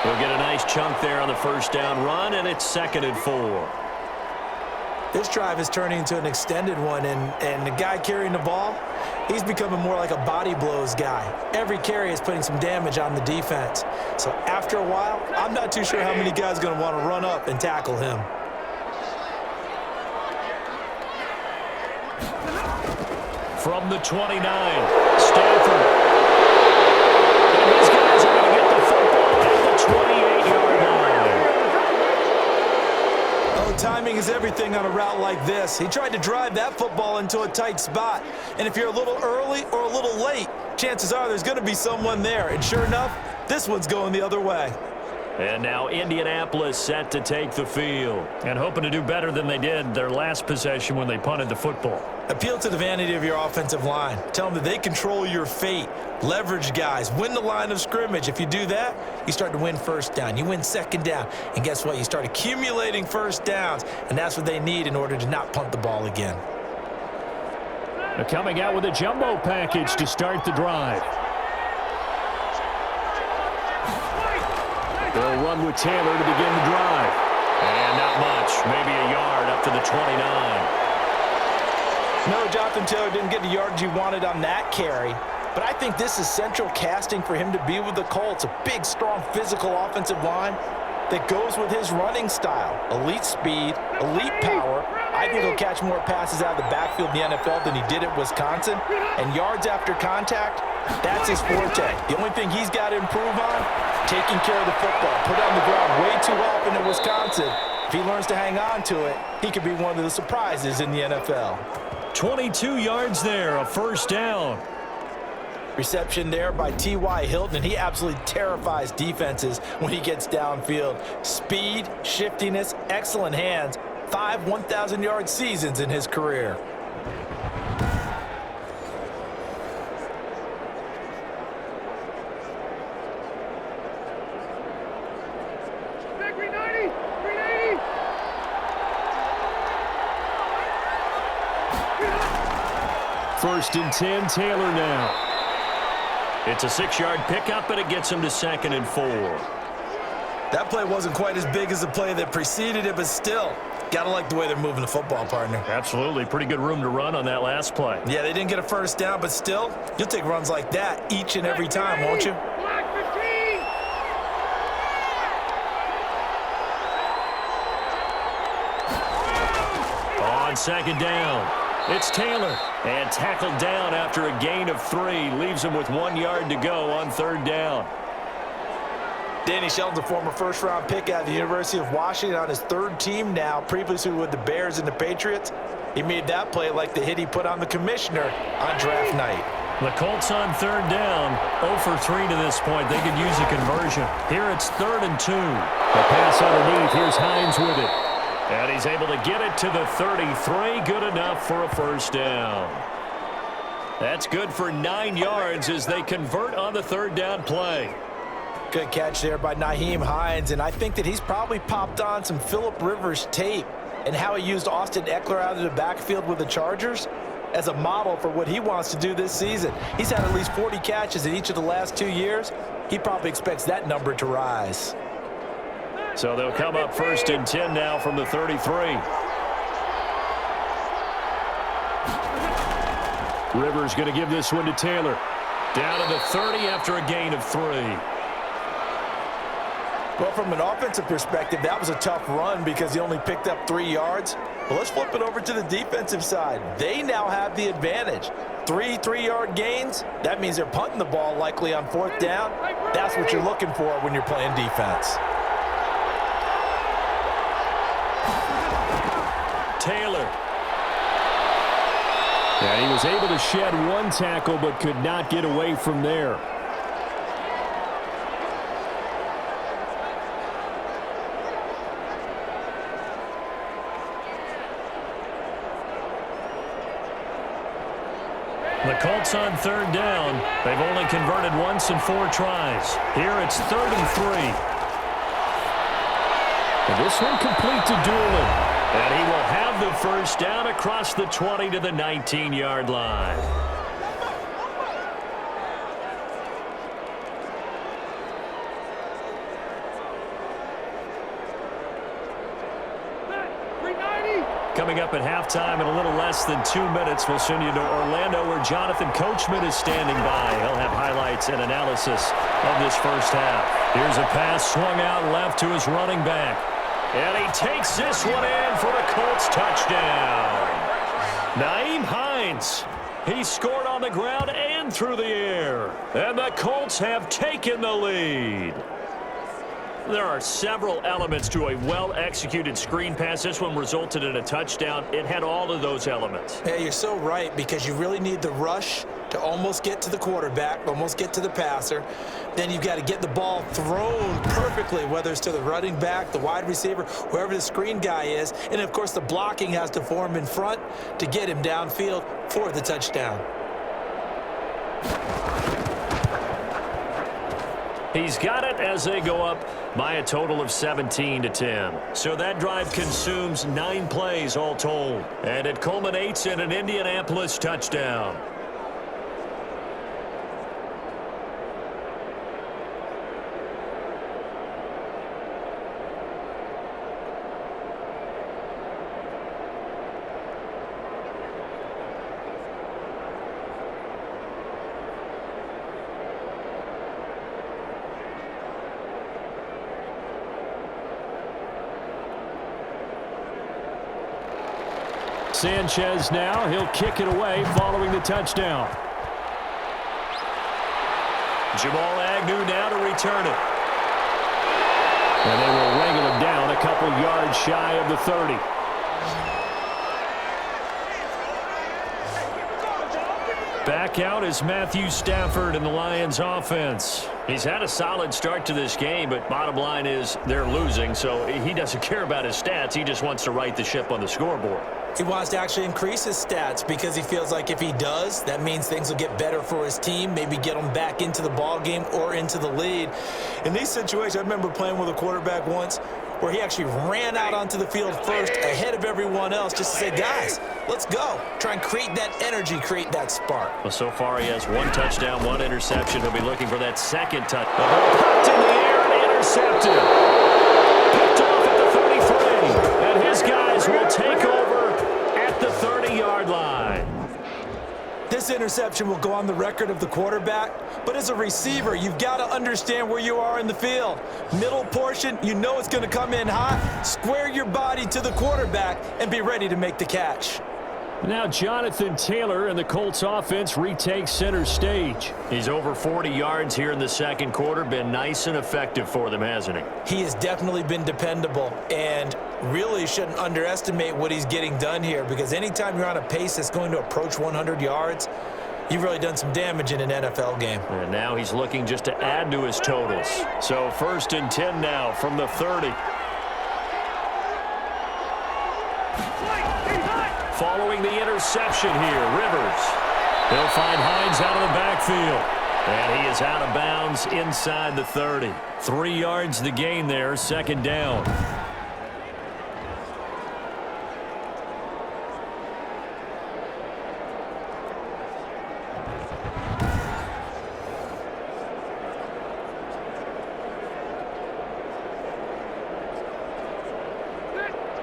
He'll get a nice chunk there on the 1st down run, and it's 2nd and 4. This drive is turning into an extended one, and the guy carrying the ball, he's becoming more like a body blows guy. Every carry is putting some damage on the defense. So after a while, I'm not too sure how many guys are going to want to run up and tackle him. From the 29, Stafford. And these guys are going to get the football at the 28-yard line. Oh, timing is everything on a route like this. He tried to drive that football into a tight spot. And if you're a little early or a little late, chances are there's going to be someone there. And sure enough, this one's going the other way. And now Indianapolis set to take the field. And hoping to do better than they did their last possession when they punted the football. Appeal to the vanity of your offensive line. Tell them that they control your fate. Leverage guys. Win the line of scrimmage. If you do that, you start to win 1st down. You win 2nd down. And guess what? You start accumulating 1st downs. And that's what they need in order to not punt the ball again. They're coming out with a jumbo package to start the drive. They'll run with Taylor to begin the drive. And not much. Maybe a yard up to the 29. No, Jonathan Taylor didn't get the yardage he wanted on that carry. But I think this is central casting for him to be with the Colts. A big, strong, physical offensive line that goes with his running style. Elite speed, elite power. I think he'll catch more passes out of the backfield in the NFL than he did at Wisconsin. And yards after contact, that's his forte. The only thing he's got to improve on, taking care of the football. Put it on the ground way too often in Wisconsin. If he learns to hang on to it, he could be one of the surprises in the NFL. 22 yards there, a 1st down. Reception there by T.Y. Hilton, and he absolutely terrifies defenses when he gets downfield. Speed, shiftiness, excellent hands. 5 1,000-yard seasons in his career. First and 10, Taylor now. It's a 6-yard pickup, and it gets him to 2nd and 4. That play wasn't quite as big as the play that preceded it, but still, got to like the way they're moving the football, partner. Absolutely. Pretty good room to run on that last play. Yeah, they didn't get a first down, but still, you'll take runs like that each and every time, won't you? On second down, it's Taylor. And tackled down after a gain of 3. Leaves him with 1 yard to go on third down. Danny Shelton's a former first-round pick out of the University of Washington on his third team now, previously with the Bears and the Patriots. He made that play like the hit he put on the commissioner on draft night. The Colts on third down, 0 for 3 to this point. They could use a conversion. Here it's 3rd and 2. The pass underneath. Here's Hines with it. And he's able to get it to the 33. Good enough for a first down. That's good for 9 yards as they convert on the third down play. Good catch there by Nyheim Hines, and I think that he's probably popped on some Phillip Rivers tape and how he used Austin Eckler out of the backfield with the Chargers as a model for what he wants to do this season. He's had at least 40 catches in each of the last 2 years. He probably expects that number to rise. So they'll come up 1st and 10 now from the 33. Rivers going to give this one to Taylor. Down to the 30 after a gain of 3. Well, from an offensive perspective, that was a tough run because he only picked up 3 yards. Well, let's flip it over to the defensive side. They now have the advantage. 3 3-yard gains, that means they're punting the ball likely on 4th down. That's what you're looking for when you're playing defense. Taylor. And he was able to shed 1 tackle but could not get away from there. The Colts on third down. They've only converted once in 4 tries. Here it's 3rd and 3. And this one complete to Doolin. And he will have the first down across the 20 to the 19-yard line. Coming up at halftime in a little less than 2 minutes, we'll send you to Orlando where Jonathan Coachman is standing by. He'll have highlights and analysis of this first half. Here's a pass swung out left to his running back. And he takes this one in for the Colts touchdown. Nyheim Hines. He scored on the ground and through the air. And the Colts have taken the lead. There are several elements to a well-executed screen pass. This one resulted in a touchdown. It had all of those elements. Yeah, you're so right because you really need the rush to almost get to the quarterback, almost get to the passer. Then you've got to get the ball thrown perfectly, whether it's to the running back, the wide receiver, whoever the screen guy is. And, of course, the blocking has to form in front to get him downfield for the touchdown. He's got it as they go up by a total of 17-10. So that drive consumes 9 plays all told. And it culminates in an Indianapolis touchdown. Sanchez now, he'll kick it away following the touchdown. Jamal Agnew now to return it. And they will wrangle him down a couple yards shy of the 30. Back out is Matthew Stafford in the Lions offense. He's had a solid start to this game, but bottom line is they're losing, so he doesn't care about his stats. He just wants to right the ship on the scoreboard. He wants to actually increase his stats because he feels like if he does, that means things will get better for his team, maybe get them back into the ball game or into the lead. In these situations, I remember playing with a quarterback once where he actually ran out onto the field first ahead of everyone else just to say, guys, let's go. Try and create that energy, create that spark. Well, so far he has 1 touchdown, 1 interception. He'll be looking for that second touch. The ball popped in the air and intercepted. Picked off at the 33. And his guys will take over at the 30-yard line. This interception will go on the record of the quarterback, but as a receiver, you've got to understand where you are in the field. Middle portion, you know it's going to come in hot. Square your body to the quarterback and be ready to make the catch. Now Jonathan Taylor and the Colts offense retake center stage. He's over 40 yards here in the second quarter. Been nice and effective for them, hasn't he? He has definitely been dependable and really shouldn't underestimate what he's getting done here, because anytime you're on a pace that's going to approach 100 yards, you've really done some damage in an NFL game. And now he's looking just to add to his totals. So 1st and 10 now from the 30. Following the interception here, Rivers. They'll find Hines out of the backfield. And he is out of bounds inside the 30. 3 yards the gain there, 2nd down.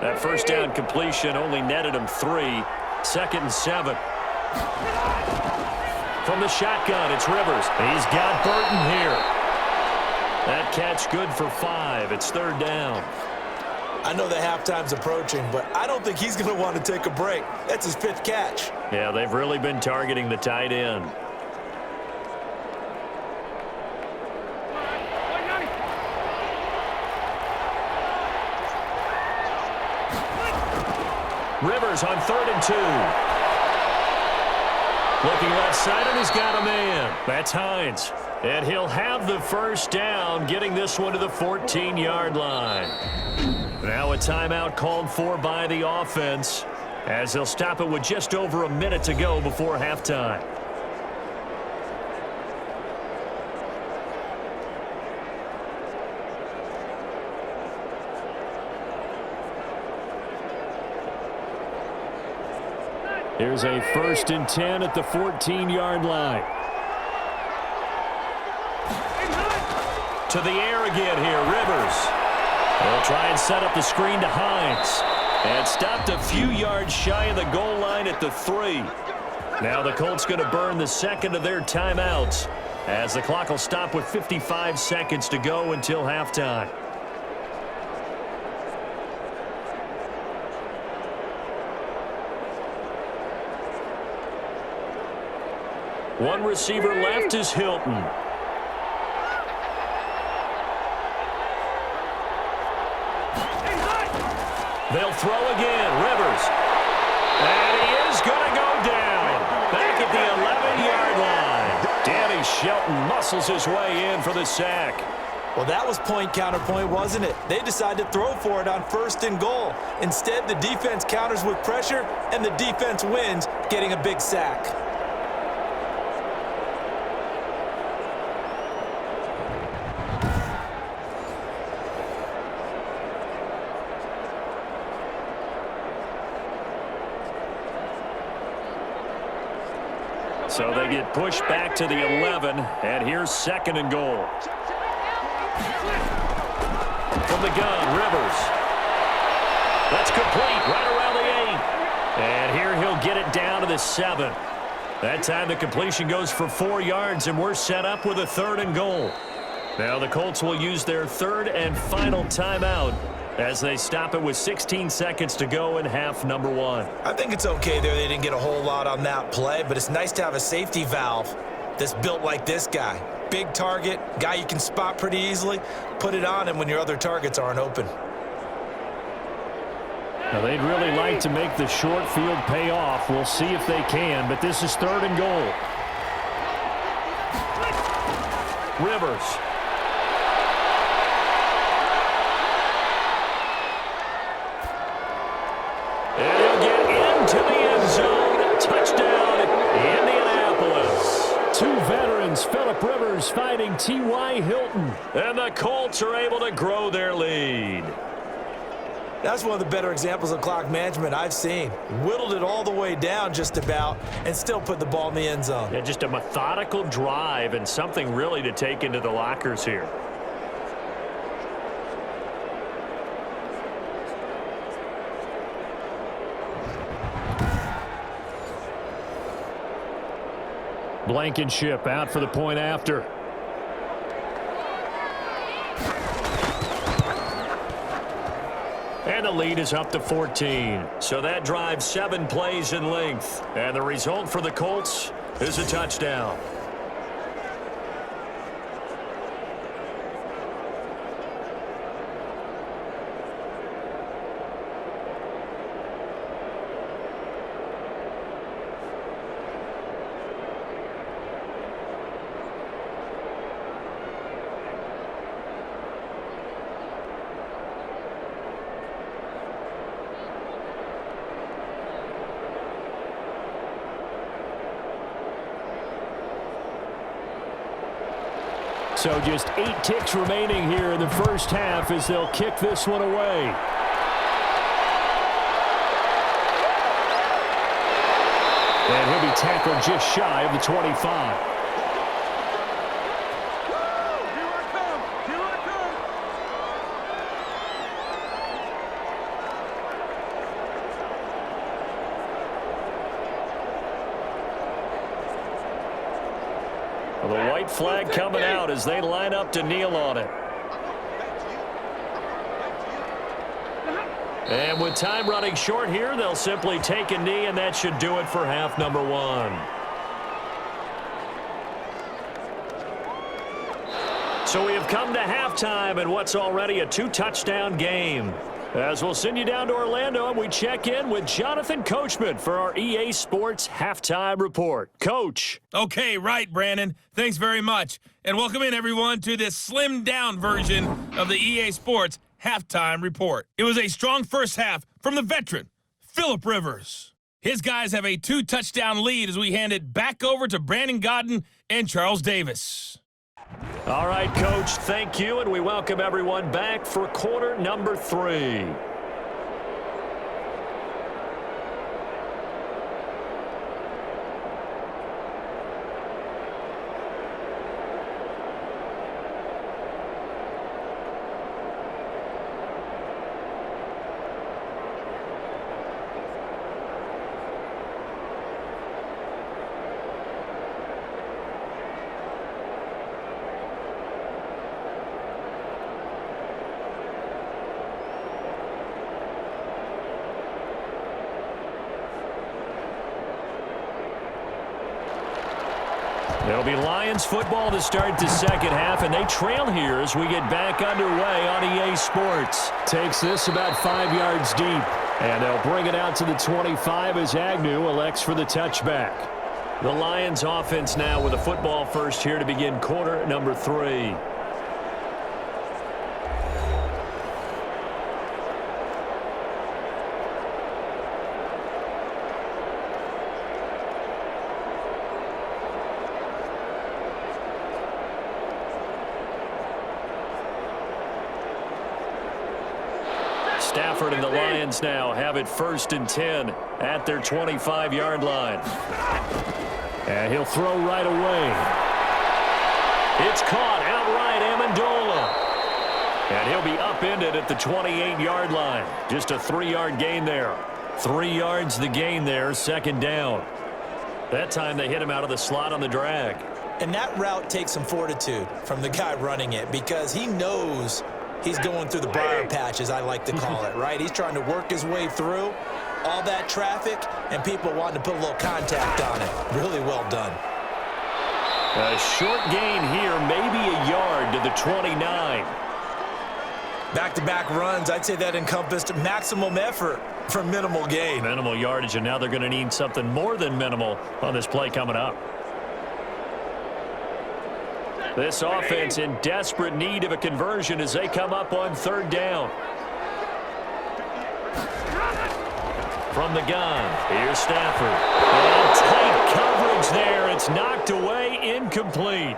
That 1st down completion only netted him 3. 2nd and 7. From the shotgun, it's Rivers. He's got Burton here. That catch good for 5. It's 3rd down. I know that halftime's approaching, but I don't think he's going to want to take a break. That's his 5th catch. Yeah, they've really been targeting the tight end. Rivers on 3rd and 2. Looking left side, and he's got a man. That's Hines. And he'll have the 1st down, getting this one to the 14-yard line. Now a timeout called for by the offense, as they'll stop it with just over a minute to go before halftime. Here's a 1st and 10 at the 14-yard line. To the air again here, Rivers. They'll try and set up the screen to Hines. And stopped a few yards shy of the goal line at the 3. Now the Colts going to burn the 2nd of their timeouts, as the clock will stop with 55 seconds to go until halftime. One receiver left is Hilton. They'll throw again. Rivers. And he is going to go down. Back at the 11-yard line. Danny Shelton muscles his way in for the sack. Well, that was point counterpoint, wasn't it? They decided to throw for it on 1st and goal. Instead, the defense counters with pressure, and the defense wins, getting a big sack. So they get pushed back to the 11, and here's 2nd and goal. From the gun, Rivers. That's complete right around the 8. And here he'll get it down to the 7. That time the completion goes for 4 yards, and we're set up with a 3rd and goal. Now the Colts will use their 3rd and final timeout, as they stop it with 16 seconds to go in half number 1. I think it's okay there. They didn't get a whole lot on that play, but it's nice to have a safety valve that's built like this guy. Big target, guy you can spot pretty easily. Put it on him when your other targets aren't open. Now they'd really like to make the short field pay off. We'll see if they can, but this is 3rd and goal. Rivers. And he'll get into the end zone. Touchdown, Indianapolis. 2 veterans, Phillip Rivers fighting T.Y. Hilton. And the Colts are able to grow their lead. That's one of the better examples of clock management I've seen. Whittled it all the way down just about and still put the ball in the end zone. Yeah, just a methodical drive and something really to take into the lockers here. Blankenship out for the point after. And the lead is up to 14. So that drives 7 plays in length. And the result for the Colts is a touchdown. So just 8 ticks remaining here in the first half as they'll kick this one away. And he'll be tackled just shy of the 25. The white flag coming out as they line up to kneel on it. And with time running short here, they'll simply take a knee, and that should do it for half number 1. So we have come to halftime in what's already a 2-touchdown game. As we'll send you down to Orlando, and we check in with Jonathan Coachman for our EA Sports Halftime Report. Coach. Okay, right, Brandon. Thanks very much. And welcome in, everyone, to this slimmed-down version of the EA Sports Halftime Report. It was a strong first half from the veteran, Phillip Rivers. His guys have a 2-touchdown lead as we hand it back over to Brandon Godden and Charles Davis. All right, Coach, thank you, and we welcome everyone back for quarter number 3. It'll be Lions football to start the second half, and they trail here as we get back underway on EA Sports. Takes this about 5 yards deep, and they'll bring it out to the 25 as Agnew elects for the touchback. The Lions offense now with a football first here to begin quarter number 3. Stafford and the Lions now have it 1st and 10 at their 25-yard line. And he'll throw right away. It's caught outright, Amendola. And he'll be upended at the 28-yard line. Just a 3-yard gain there. 3 yards the gain there, 2nd down. That time they hit him out of the slot on the drag. And that route takes some fortitude from the guy running it because he knows he's going through the briar patch, as I like to call it, right? He's trying to work his way through all that traffic and people wanting to put a little contact on it. Really well done. A short gain here, maybe a yard to the 29. Back-to-back runs, I'd say that encompassed maximum effort for minimal gain. Minimal yardage, and now they're going to need something more than minimal on this play coming up. This offense in desperate need of a conversion as they come up on 3rd down. From the gun, here's Stafford. And tight coverage there. It's knocked away, incomplete.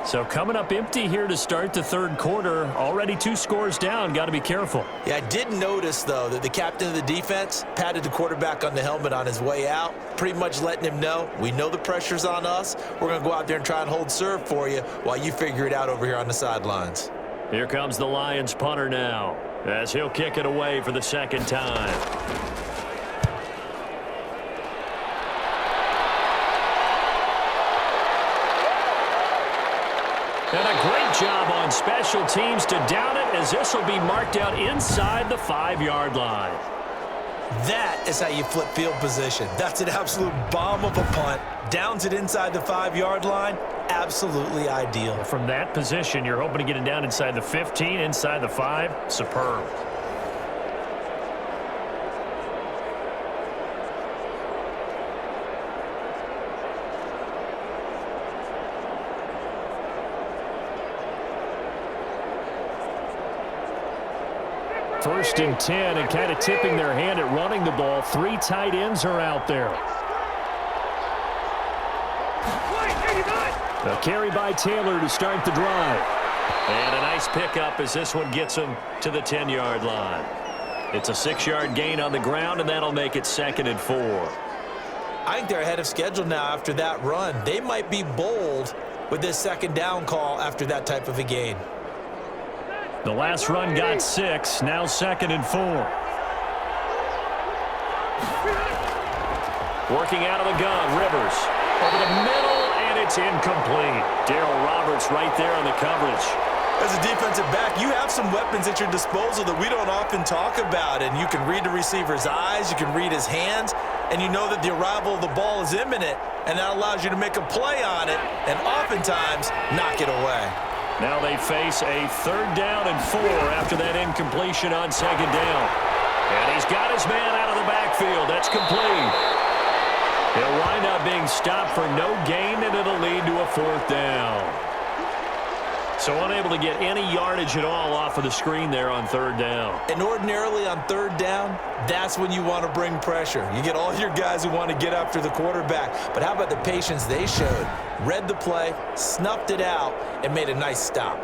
So coming up empty here to start the 3rd quarter. Already 2 scores down. Got to be careful. Yeah, I did notice, though, that the captain of the defense patted the quarterback on the helmet on his way out, pretty much letting him know, we know the pressure's on us. We're going to go out there and try and hold serve for you while you figure it out over here on the sidelines. Here comes the Lions punter now as he'll kick it away for the 2nd time. on special teams to down it, as this will be marked out inside the 5-yard line. That is how you flip field position. That's an absolute bomb of a punt. Downs it inside the 5-yard line. Absolutely ideal. From that position, you're hoping to get it down inside the 15, inside the 5. Superb. First and 10, and kind of tipping their hand at running the ball. 3 tight ends are out there. A carry by Taylor to start the drive. And a nice pickup as this one gets him to the 10-yard line. It's a 6-yard gain on the ground, and that'll make it 2nd and 4. I think they're ahead of schedule now after that run. They might be bold with this 2nd down call after that type of a gain. The last run got 6, now 2nd and 4. Working out of the gun, Rivers. Over the middle, and it's incomplete. Darryl Roberts right there on the coverage. As a defensive back, you have some weapons at your disposal that we don't often talk about. And you can read the receiver's eyes, you can read his hands, and you know that the arrival of the ball is imminent, and that allows you to make a play on it and oftentimes knock it away. Now they face a 3rd down and 4 after that incompletion on 2nd down. And he's got his man out of the backfield. That's complete. He'll wind up being stopped for no gain, and it'll lead to a 4th down. So unable to get any yardage at all off of the screen there on 3rd down. And ordinarily on 3rd down, that's when you want to bring pressure. You get all your guys who want to get after the quarterback. But how about the patience they showed? Read the play, snuffed it out, and made a nice stop.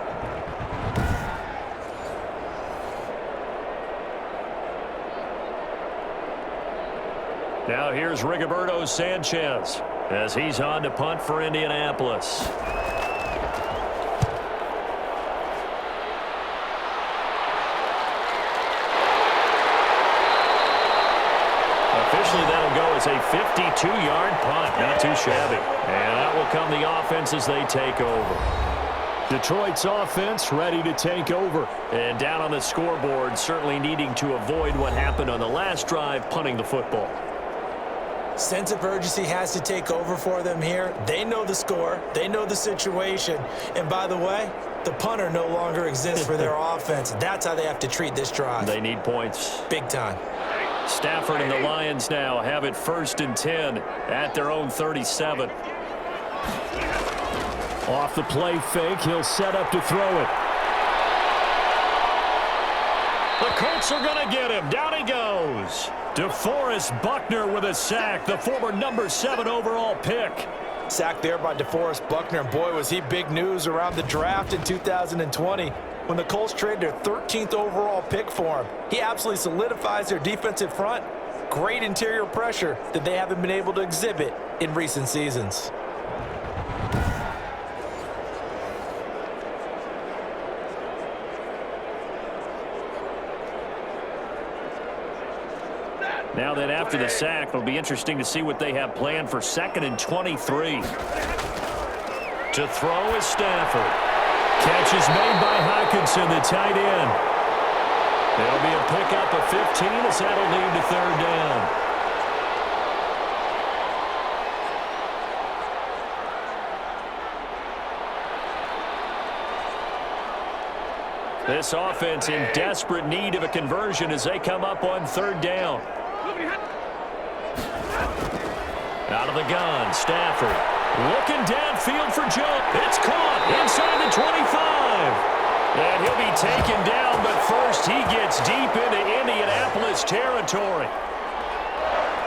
Now here's Rigoberto Sanchez as he's on to punt for Indianapolis. Officially, that'll go as a 52-yard punt. Not too shabby. And that will come the offense as they take over. Detroit's offense ready to take over. And down on the scoreboard, certainly needing to avoid what happened on the last drive, punting the football. Sense of urgency has to take over for them here. They know the score. They know the situation. And by the way, the punter no longer exists for their offense. That's how they have to treat this drive. They need points. Big time. Stafford and the Lions now have it 1st and 10 at their own 37. Off the play fake, he'll set up to throw it. The Colts are going to get him. Down he goes. DeForest Buckner with a sack, the former number 7 overall pick. Sacked there by DeForest Buckner, and boy, was he big news around the draft in 2020 when the Colts traded their 13th overall pick for him. He absolutely solidifies their defensive front. Great interior pressure that they haven't been able to exhibit in recent seasons. Now then, after the sack, it'll be interesting to see what they have planned for 2nd and 23. To throw is Stafford. Catch is made by Hockenson, the tight end. There'll be a pickup of 15 as that'll lead to 3rd down. This offense in desperate need of a conversion as they come up on 3rd down. Out of the gun, Stafford. Looking downfield for jump. It's caught inside the 25. And he'll be taken down, but first he gets deep into Indianapolis territory.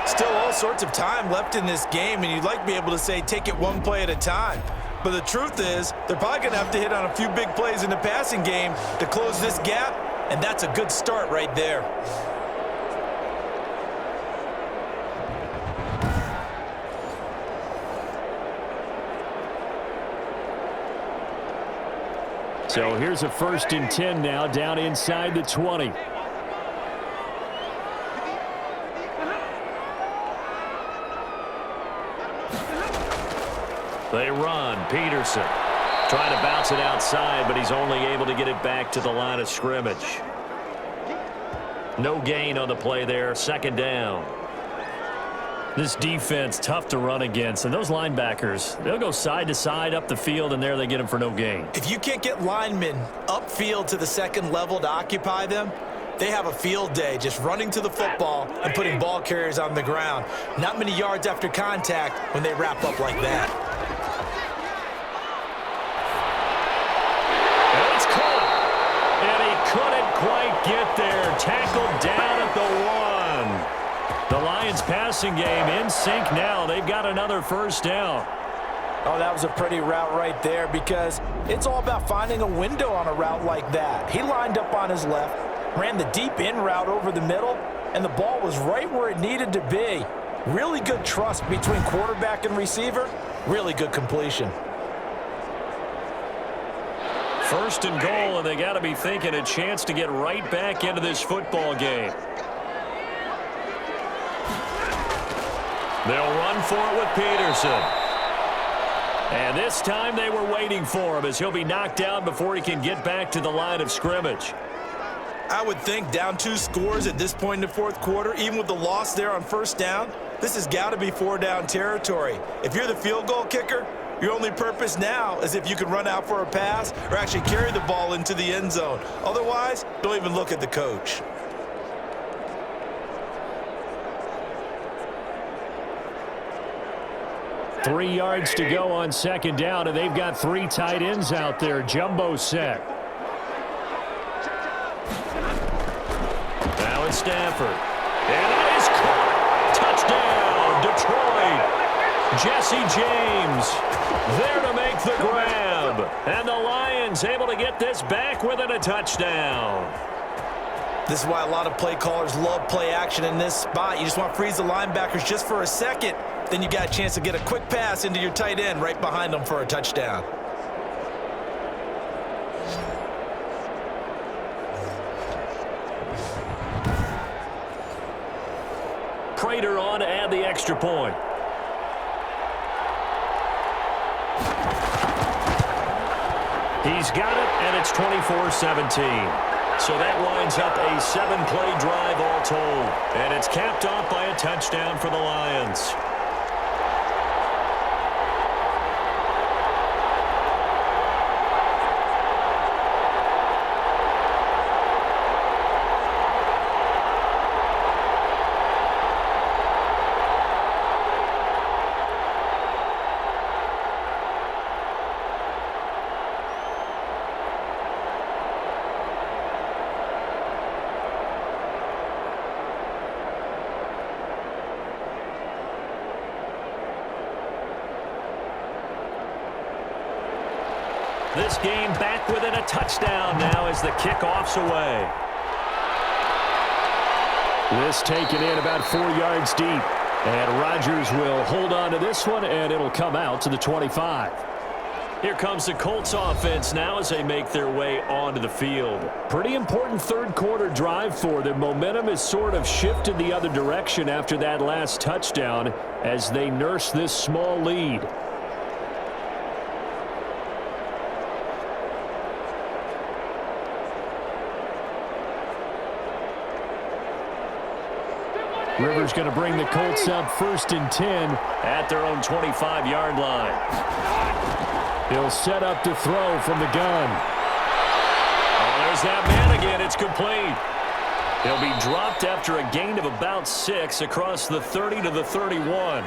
Still all sorts of time left in this game, and you'd like to be able to say take it one play at a time. But the truth is, they're probably going to have to hit on a few big plays in the passing game to close this gap, and that's a good start right there. So here's a 1st and 10 now, down inside the 20. They run. Peterson Trying to bounce it outside, but he's only able to get it back to the line of scrimmage. No gain on the play there. Second down. This defense, tough to run against. And those linebackers, they'll go side to side up the field, and there they get them for no gain. If you can't get linemen upfield to the second level to occupy them, they have a field day just running to the football and putting ball carriers on the ground. Not many yards after contact when they wrap up like that. And it's caught. And he couldn't quite get there. Tackled down at the 1. The Lions passing game in sync now. They've got another first down. Oh, that was a pretty route right there because it's all about finding a window on a route like that. He lined up on his left, ran the deep in route over the middle, and the ball was right where it needed to be. Really good trust between quarterback and receiver. Really good completion. First and goal, and they got to be thinking a chance to get right back into this football game. They'll run for it with Peterson. And this time they were waiting for him as he'll be knocked down before he can get back to the line of scrimmage. I would think down 2 scores at this point in the fourth quarter, even with the loss there on first down, this has got to be 4-down territory. If you're the field goal kicker, your only purpose now is if you can run out for a pass or actually carry the ball into the end zone. Otherwise, don't even look at the coach. Three yards to go on second down, and they've got 3 tight ends out there. Jumbo set. Now it's Stafford. And that is caught. Touchdown, Detroit. Jesse James there to make the grab. And the Lions able to get this back within a touchdown. This is why a lot of play callers love play action in this spot. You just want to freeze the linebackers just for a second. Then you got a chance to get a quick pass into your tight end right behind them for a touchdown. Prater on to add the extra point. He's got it, and it's 24-17. So that winds up a 7-play drive all told. And it's capped off by a touchdown for the Lions. This game back within a touchdown now as the kickoff's away. This taken in about 4 yards deep. And Rodgers will hold on to this one, and it'll come out to the 25. Here comes the Colts offense now as they make their way onto the field. Pretty important third quarter drive for them. Momentum has sort of shifted the other direction after that last touchdown as they nurse this small lead. Rivers going to bring the Colts up 1st and 10 at their own 25-yard line. He'll set up to throw from the gun. Oh, there's that man again. It's complete. He'll be dropped after a gain of about 6 across the 30 to the 31.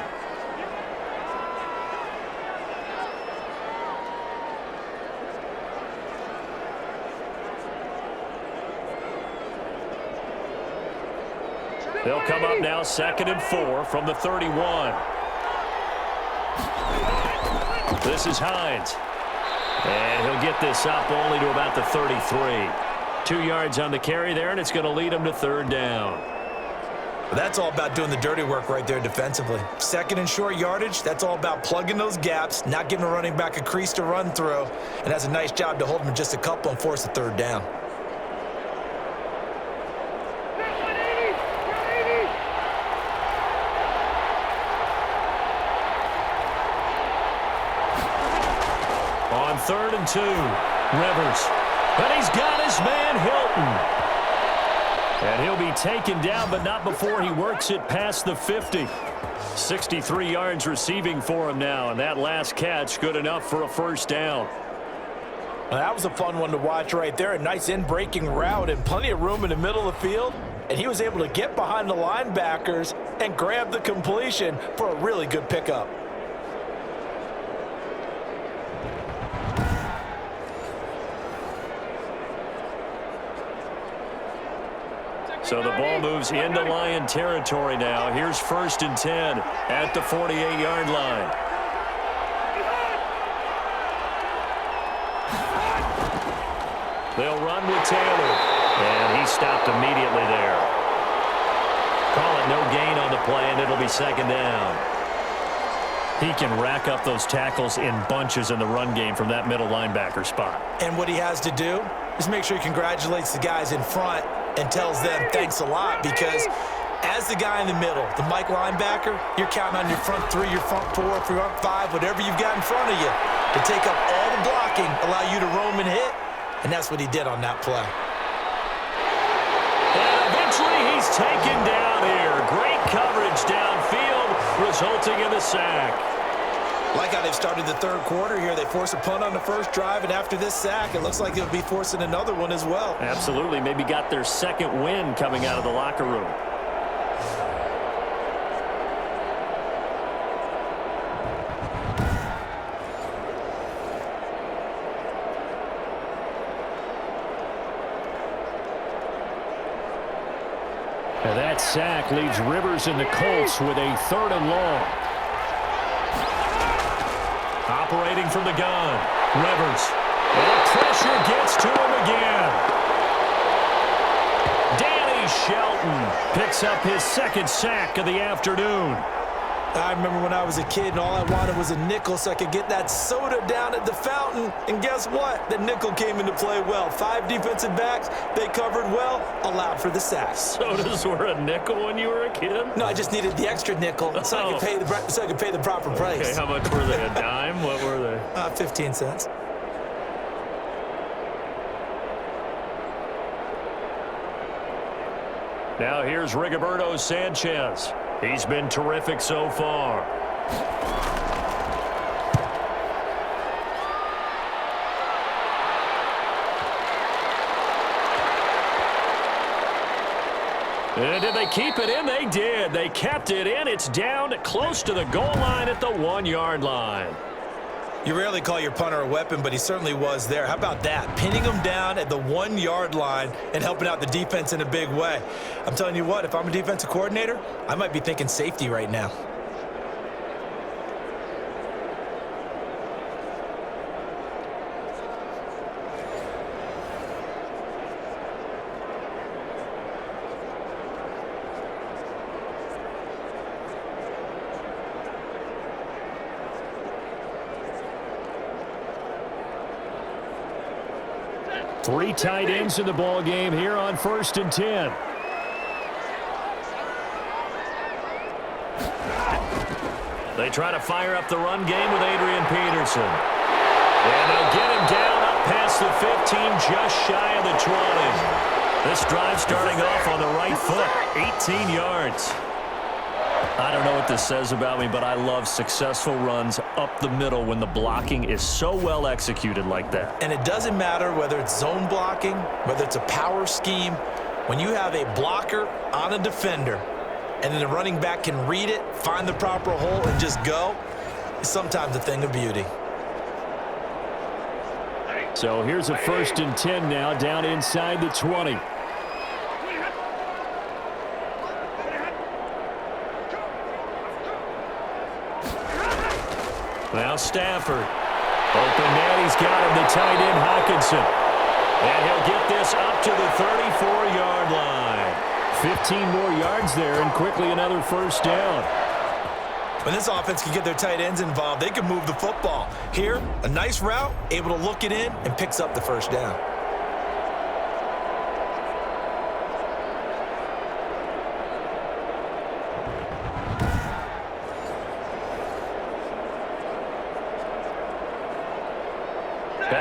They'll come up now 2nd and 4 from the 31. This is Hines. And he'll get this up only to about the 33. 2 yards on the carry there, and it's going to lead him to 3rd down. That's all about doing the dirty work right there defensively. 2nd and short yardage, that's all about plugging those gaps, not giving a running back a crease to run through, and that's a nice job to hold him just a couple and force the 3rd down. 3rd and 2. Rivers. And he's got his man Hilton. And he'll be taken down, but not before he works it past the 50. 63 yards receiving for him now, and that last catch good enough for a first down. Well, that was a fun one to watch right there. A nice in-breaking route and plenty of room in the middle of the field. And he was able to get behind the linebackers and grab the completion for a really good pickup. So the ball moves into Lion territory now. Here's 1st and 10 at the 48-yard line. They'll run with Taylor. And he stopped immediately there. Call it no gain on the play, and it'll be 2nd down. He can rack up those tackles in bunches in the run game from that middle linebacker spot. And what he has to do is make sure he congratulates the guys in front and tells them thanks a lot, because as the guy in the middle, the Mike linebacker, you're counting on your front 3, your front 4, your front 5, whatever you've got in front of you to take up all the blocking, allow you to roam and hit, and that's what he did on that play. And eventually he's taken down here. Great coverage downfield, resulting in the sack. Like how they've started the 3rd quarter here. They force a punt on the first drive, and after this sack, it looks like they'll be forcing another one as well. Absolutely. Maybe got their 2nd win coming out of the locker room. And that sack leaves Rivers and the Colts with a 3rd and long. Operating from the gun. Rivers. And pressure gets to him again. Danny Shelton picks up his 2nd sack of the afternoon. I remember when I was a kid and all I wanted was a nickel so I could get that soda down at the fountain. And guess what? The nickel came into play well. 5 defensive backs, they covered well, allowed for the sacks. Sodas were a nickel when you were a kid? No, I just needed the extra nickel so I could pay the proper price. Okay, how much were they? A dime? What were they? 15 cents. Now here's Rigoberto Sanchez. He's been terrific so far. And did they keep it in? They did. They kept it in. It's down close to the goal line at the 1-yard line. You rarely call your punter a weapon, but he certainly was there. How about that? Pinning him down at the 1-yard line and helping out the defense in a big way. I'm telling you what, if I'm a defensive coordinator, I might be thinking safety right now. Three tight ends in the ball game here on 1st and 10. They try to fire up the run game with Adrian Peterson. And they'll get him down up past the 15, just shy of the 20. This drive starting off on the right foot, 18 yards. I don't know what this says about me, but I love successful runs up the middle when the blocking is so well executed like that. And it doesn't matter whether it's zone blocking, whether it's a power scheme. When you have a blocker on a defender and then the running back can read it, find the proper hole, and just go, it's sometimes a thing of beauty. So here's a 1st and 10 now, down inside the 20. Now Stafford. Open man, he's got him, the tight end Hawkinson. And he'll get this up to the 34-yard line. 15 more yards there, and quickly another first down. When this offense can get their tight ends involved, they can move the football. Here, a nice route, able to look it in, and picks up the first down.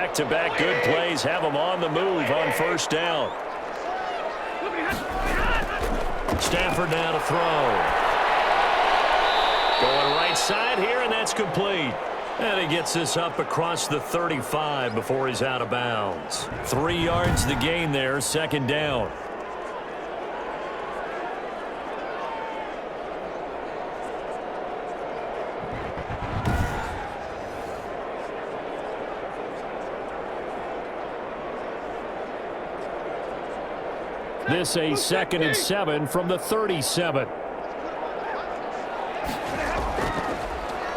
Back-to-back good plays have them on the move on first down. Stafford now to throw. Going right side here, and that's complete. And he gets this up across the 35 before he's out of bounds. 3 yards the gain there, second down. This a 2nd and 7 from the 37.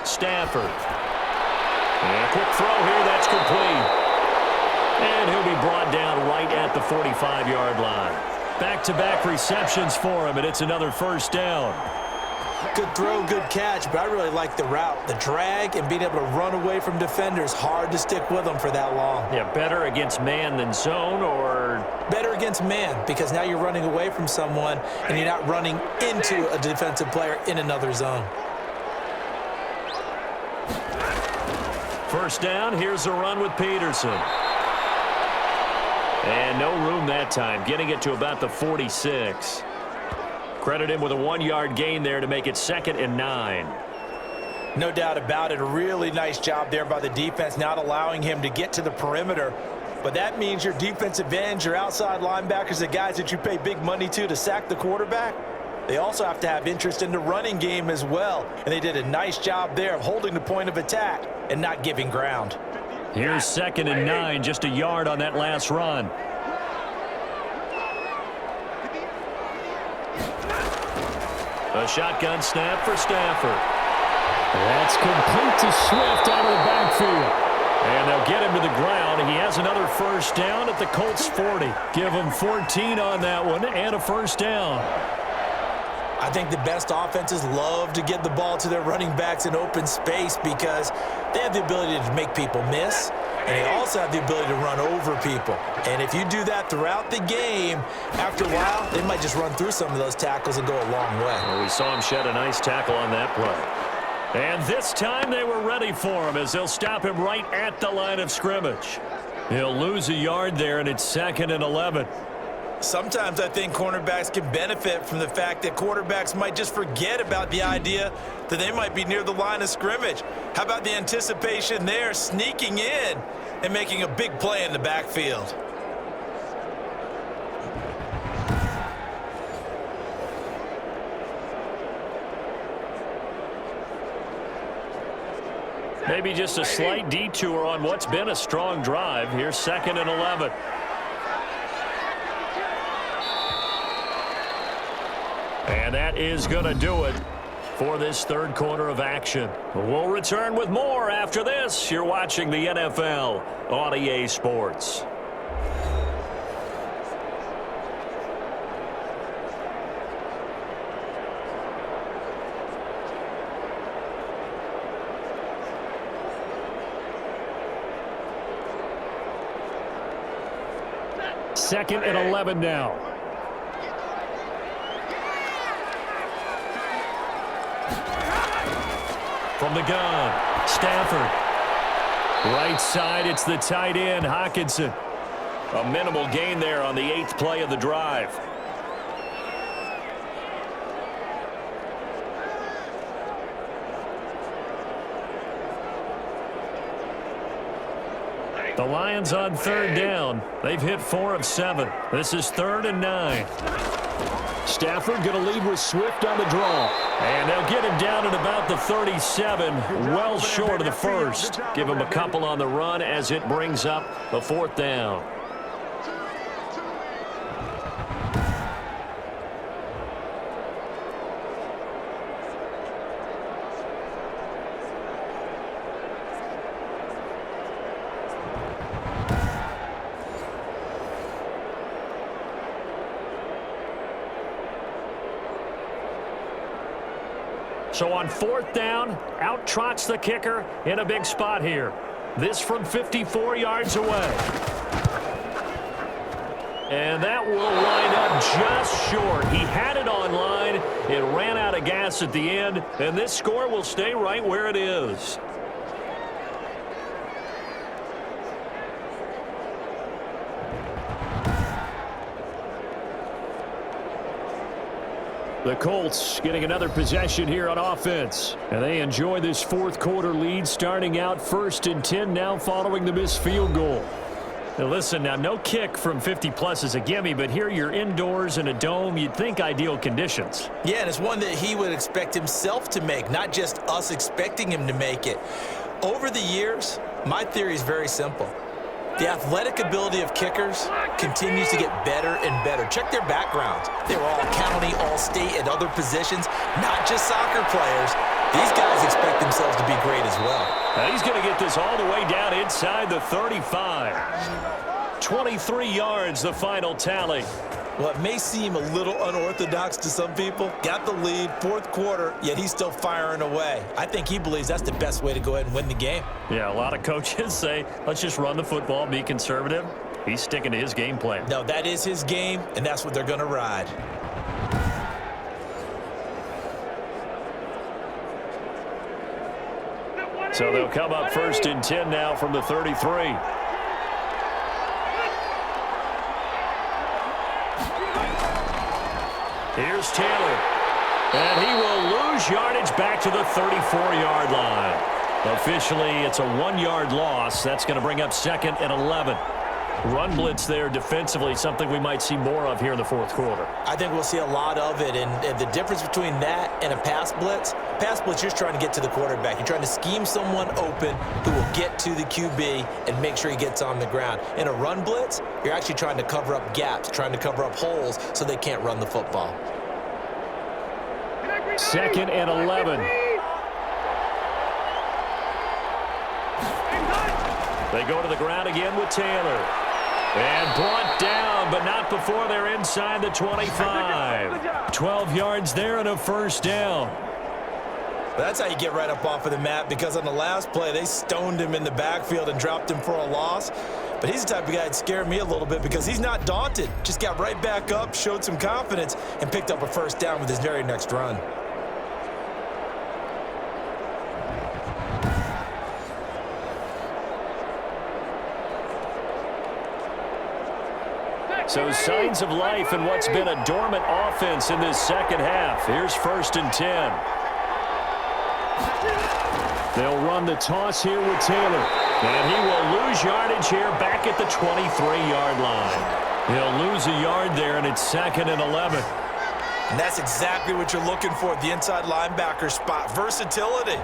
Stafford. And a quick throw here, that's complete. And he'll be brought down right at the 45-yard line. Back-to-back receptions for him, and it's another first down. Good throw, good catch, but I really like the route. The drag and being able to run away from defenders, hard to stick with them for that long. Yeah, better against man than zone, or? Better against man, because now you're running away from someone and you're not running into a defensive player in another zone. First down, here's a run with Peterson. And no room that time, getting it to about the 46. Credit him with a 1-yard gain there to make it 2nd and 9. No doubt about it. A really nice job there by the defense, not allowing him to get to the perimeter. But that means your defensive ends, your outside linebackers, the guys that you pay big money to sack the quarterback, they also have to have interest in the running game as well. And they did a nice job there of holding the point of attack and not giving ground. Here's 2nd and 9, just a yard on that last run. A shotgun snap for Stafford. That's complete to Swift out of the backfield. And they'll get him to the ground. He has another first down at the Colts 40. Give him 14 on that one and a first down. I think the best offenses love to get the ball to their running backs in open space because they have the ability to make people miss, and they also have the ability to run over people. And if you do that throughout the game, after a while, they might just run through some of those tackles and go a long way. Well, we saw him shed a nice tackle on that play. And this time they were ready for him as they'll stop him right at the line of scrimmage. He'll lose a yard there, and it's 2nd and 11. Sometimes I think cornerbacks can benefit from the fact that quarterbacks might just forget about the idea that they might be near the line of scrimmage. How about the anticipation there, sneaking in and making a big play in the backfield? Maybe just a slight detour on what's been a strong drive. Here's 2nd and 11. And that is going to do it for this third quarter of action. We'll return with more after this. You're watching the NFL on EA Sports. Second and 11 now. From the gun, Stafford. Right side, it's the tight end, Hockenson. A minimal gain there on the 8th play of the drive. The Lions on 3rd down. They've hit 4 of 7. This is 3rd and 9. Stafford going to lead with Swift on the draw. And they'll get him down at about the 37, well short of the first. Give him a couple on the run as it brings up the 4th down. So on 4th down, out trots the kicker in a big spot here. This from 54 yards away. And that will line up just short. He had it on line. It ran out of gas at the end, and this score will stay right where it is. The Colts getting another possession here on offense. And they enjoy this fourth quarter lead, starting out 1st and 10 now following the missed field goal. Now listen, now no kick from 50-plus is a gimme, but here you're indoors in a dome. You'd think ideal conditions. Yeah, and it's one that he would expect himself to make, not just us expecting him to make it. Over the years, my theory is very simple. The athletic ability of kickers continues to get better and better. Check their backgrounds. They were all county, all state, at other positions, not just soccer players. These guys expect themselves to be great as well. Now he's going to get this all the way down inside the 35. 23 yards, the final tally. Well, it may seem a little unorthodox to some people. Got the lead, fourth quarter, yet he's still firing away. I think he believes that's the best way to go ahead and win the game. Yeah, a lot of coaches say, let's just run the football, be conservative. He's sticking to his game plan. No, that is his game, and that's what they're going to ride. So they'll come up 1st and 10 now from the 33. Here's Taylor. And he will lose yardage back to the 34-yard line. Officially, it's a 1-yard loss. That's going to bring up 2nd and 11. Run blitz there defensively, something we might see more of here in the fourth quarter. I think we'll see a lot of it, and the difference between that and a pass blitz, you're just trying to get to the quarterback. You're trying to scheme someone open who will get to the QB and make sure he gets on the ground. In a run blitz, you're actually trying to cover up gaps, trying to cover up holes so they can't run the football. 2nd and 11. They go to the ground again with Taylor. And brought down, but not before they're inside the 25. 12 yards there and a first down. That's how you get right up off of the mat, because on the last play, they stoned him in the backfield and dropped him for a loss. But he's the type of guy that scared me a little bit because he's not daunted. Just got right back up, showed some confidence, and picked up a first down with his very next run. So signs of life in what's been a dormant offense in this second half. Here's 1st and 10. They'll run the toss here with Taylor. And he will lose yardage here back at the 23-yard line. He'll lose a yard there, and it's 2nd and 11. And that's exactly what you're looking for at the inside linebacker spot. Versatility.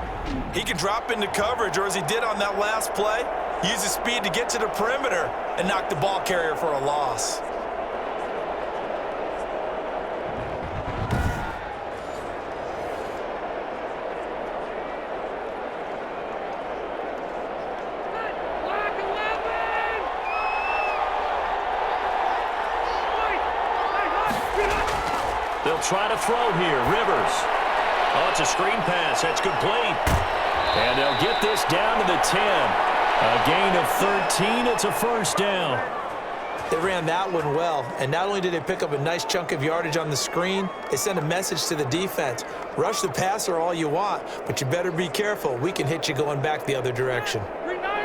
He can drop into coverage, or as he did on that last play, use his speed to get to the perimeter and knock the ball carrier for a loss. They'll try to throw here. Rivers. Oh, it's a screen pass. That's complete. And they'll get this down to the 10. A gain of 13. It's a first down. They ran that one well, and not only did they pick up a nice chunk of yardage on the screen, they sent a message to the defense. Rush the passer all you want, but you better be careful. We can hit you going back the other direction.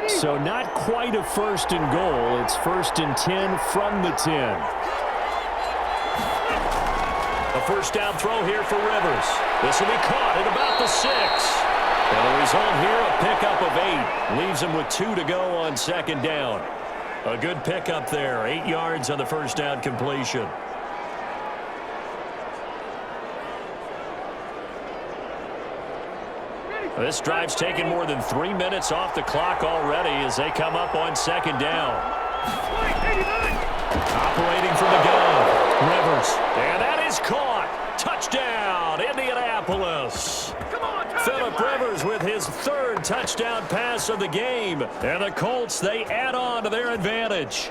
So not quite a 1st and goal. It's 1st and 10 from the 10. A first down throw here for Rivers. This will be caught at about the 6. And the result here, a pickup of 8. Leaves him with 2 to go on 2nd down. A good pickup there. 8 yards on the first down completion. This drive's taken more than 3 minutes off the clock already as they come up on 2nd down. Operating from the gun. Rivers. And that is caught. Touchdown, Indianapolis. Phillip Rivers with his 3rd touchdown pass of the game. And the Colts, they add on to their advantage.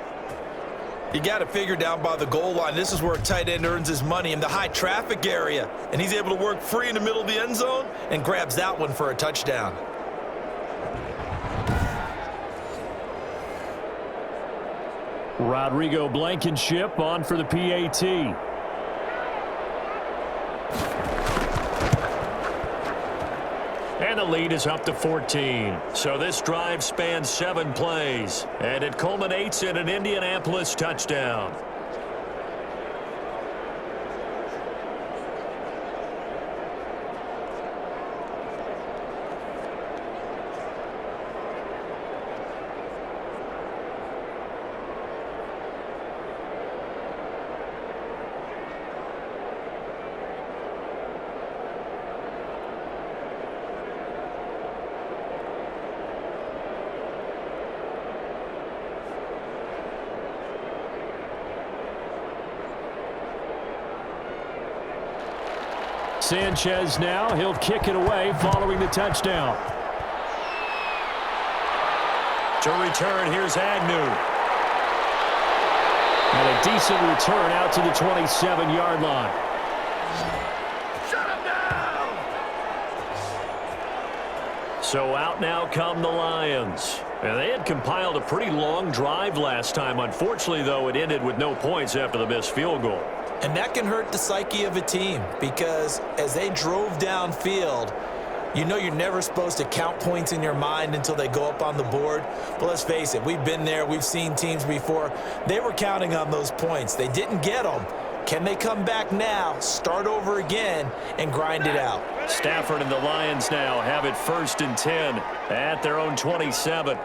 You got to figure down by the goal line. This is where a tight end earns his money, in the high traffic area. And he's able to work free in the middle of the end zone and grabs that one for a touchdown. Rodrigo Blankenship on for the PAT. And the lead is up to 14. So this drive spans 7 plays, and it culminates in an Indianapolis touchdown. Sanchez now. He'll kick it away following the touchdown. To return, here's Agnew. And a decent return out to the 27-yard line. So out now come the Lions. And they had compiled a pretty long drive last time. Unfortunately, though, it ended with no points after the missed field goal. And that can hurt the psyche of a team because as they drove downfield, you know you're never supposed to count points in your mind until they go up on the board. But let's face it, we've been there. We've seen teams before. They were counting on those points. They didn't get them. Can they come back now, start over again, and grind it out? Stafford and the Lions now have it 1st and 10 at their own 27.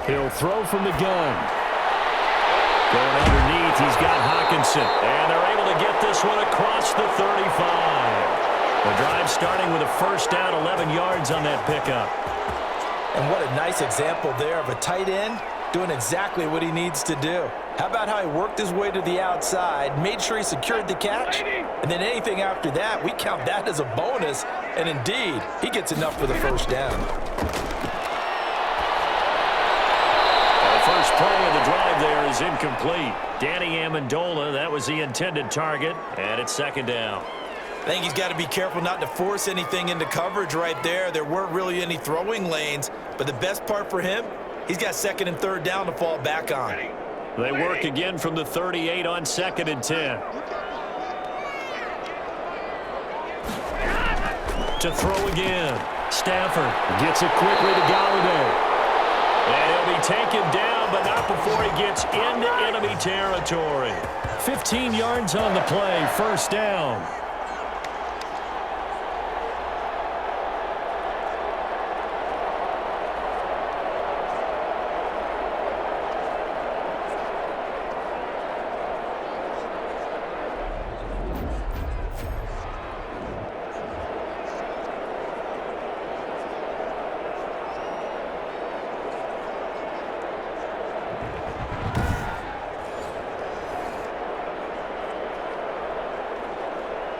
He'll throw from the gun. Going underneath, he's got Hockenson. And they're able to get this one across the 35. The drive starting with a 1st down, 11 yards on that pickup. And what a nice example there of a tight end doing exactly what he needs to do. How about how he worked his way to the outside, made sure he secured the catch, and then anything after that, we count that as a bonus. And indeed, he gets enough for the 1st down. The first play of the drive there is incomplete. Danny Amendola, that was the intended target, and it's 2nd down. I think he's got to be careful not to force anything into coverage right there. There weren't really any throwing lanes, but the best part for him, he's got 2nd and 3rd down to fall back on. They work again from the 38 on 2nd and 10. To throw again. Stafford gets it quickly to Galladay. And he'll be taken down, but not before he gets into enemy territory. 15 yards on the play, 1st down.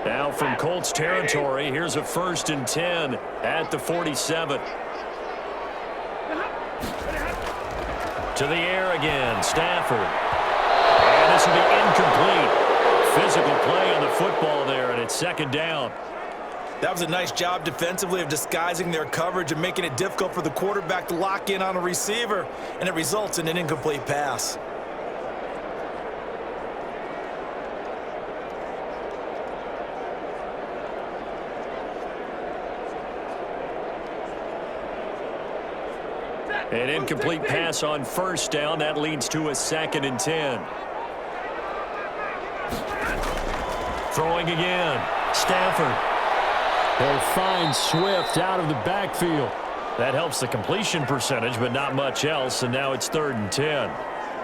Now from Colts territory, here's a 1st and 10 at the 47. To the air again, Stafford. And this will be incomplete. Physical play on the football there, and it's 2nd down. That was a nice job defensively of disguising their coverage and making it difficult for the quarterback to lock in on a receiver, and it results in an incomplete pass. An incomplete pass on 1st down. That leads to a 2nd and 10. Throwing again. Stafford. He'll find Swift out of the backfield. That helps the completion percentage, but not much else, and now it's 3rd and 10.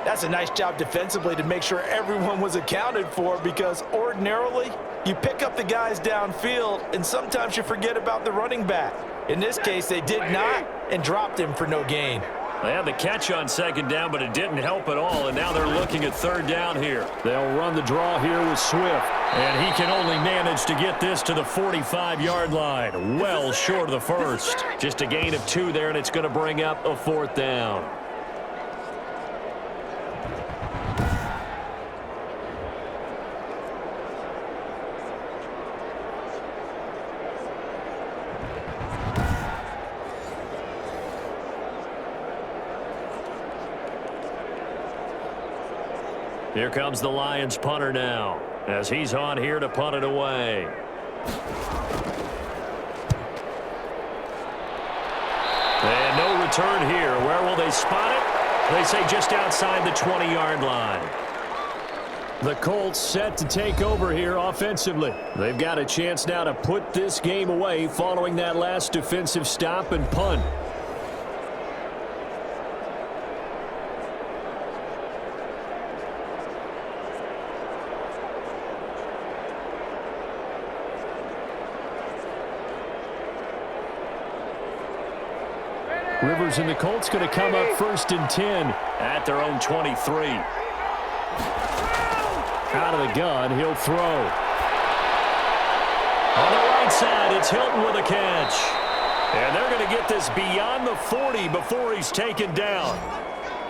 That's a nice job defensively to make sure everyone was accounted for, because ordinarily you pick up the guys downfield and sometimes you forget about the running back. In this case, they did not and dropped him for no gain. They had the catch on 2nd down, but it didn't help at all, and now they're looking at 3rd down here. They'll run the draw here with Swift, and he can only manage to get this to the 45-yard line, well short of the 1st. Just a gain of 2 there, and it's going to bring up a 4th down. Here comes the Lions punter now, as he's on here to punt it away. And no return here. Where will they spot it? They say just outside the 20-yard line. The Colts set to take over here offensively. They've got a chance now to put this game away following that last defensive stop and punt. Rivers and the Colts going to come up 1st and 10 at their own 23. Out of the gun, he'll throw. On the right side, it's Hilton with a catch. And they're going to get this beyond the 40 before he's taken down.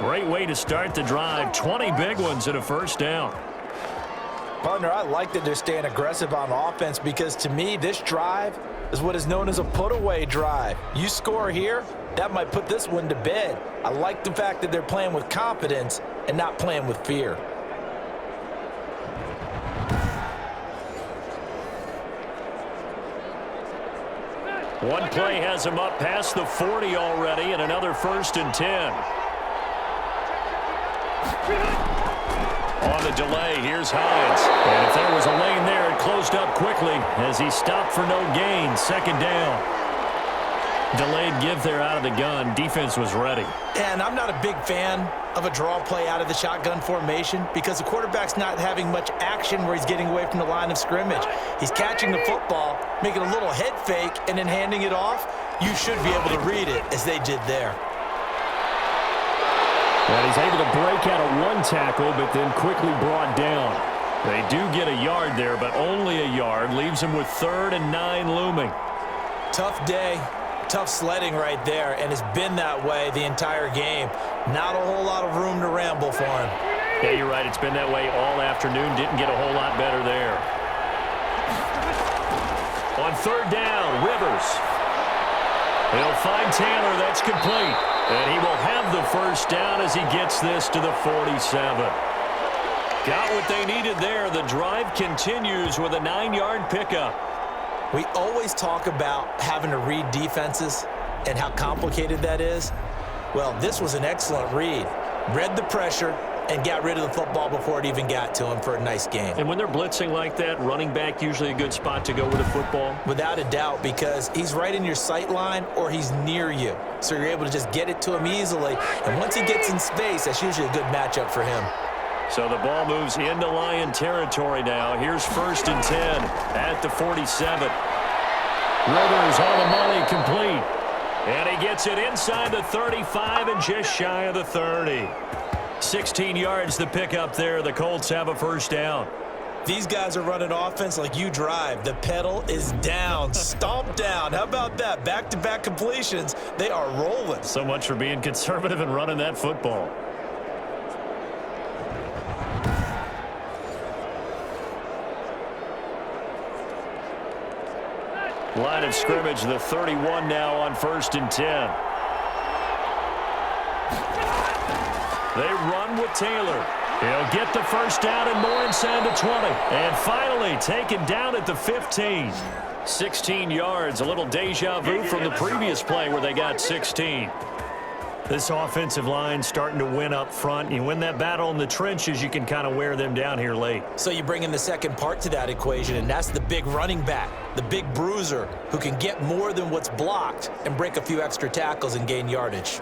Great way to start the drive. 20 big ones and a first down. Partner, I like that they're staying aggressive on offense because to me, this drive is what is known as a put-away drive. You score here, that might put this one to bed. I like the fact that they're playing with confidence and not playing with fear. One play has him up past the 40 already, and another 1st and 10. On the delay, here's Hines. And if there was a lane there, it closed up quickly as he stopped for no gain. 2nd down. Delayed give there out of the gun. Defense was ready. And I'm not a big fan of a draw play out of the shotgun formation because the quarterback's not having much action where he's getting away from the line of scrimmage. He's catching the football, making a little head fake, and then handing it off. You should be able to read it as they did there. And he's able to break out of one tackle, but then quickly brought down. They do get a yard there, but only a yard. Leaves him with 3rd and 9 looming. Tough day. Tough sledding right there, and it's been that way the entire game. Not a whole lot of room to ramble for him. Yeah, you're right. It's been that way all afternoon. Didn't get a whole lot better there. On 3rd down, Rivers. He'll find Taylor. That's complete. And he will have the first down as he gets this to the 47. Got what they needed there. The drive continues with a 9-yard pickup. We always talk about having to read defenses and how complicated that is. Well, this was an excellent read. Read the pressure and got rid of the football before it even got to him for a nice game. And when they're blitzing like that, running back usually a good spot to go with the football? Without a doubt, because he's right in your sight line or he's near you. So you're able to just get it to him easily. And once he gets in space, that's usually a good matchup for him. So the ball moves into Lion territory now. Here's 1st and 10 at the 47. Rivers on the money, complete. And he gets it inside the 35 and just shy of the 30. 16 yards the pickup there. The Colts have a first down. These guys are running offense like you drive. The pedal is down, stomped down. How about that? Back-to-back completions. They are rolling. So much for being conservative and running that football. Line of scrimmage, the 31 now on 1st and 10. They run with Taylor. He'll get the first down and more inside the 20. And finally taken down at the 15. 16 yards, a little deja vu from the previous play where they got 16. This offensive line starting to win up front. You win that battle in the trenches, you can kind of wear them down here late. So you bring in the second part to that equation, and that's the big running back, the big bruiser, who can get more than what's blocked and break a few extra tackles and gain yardage.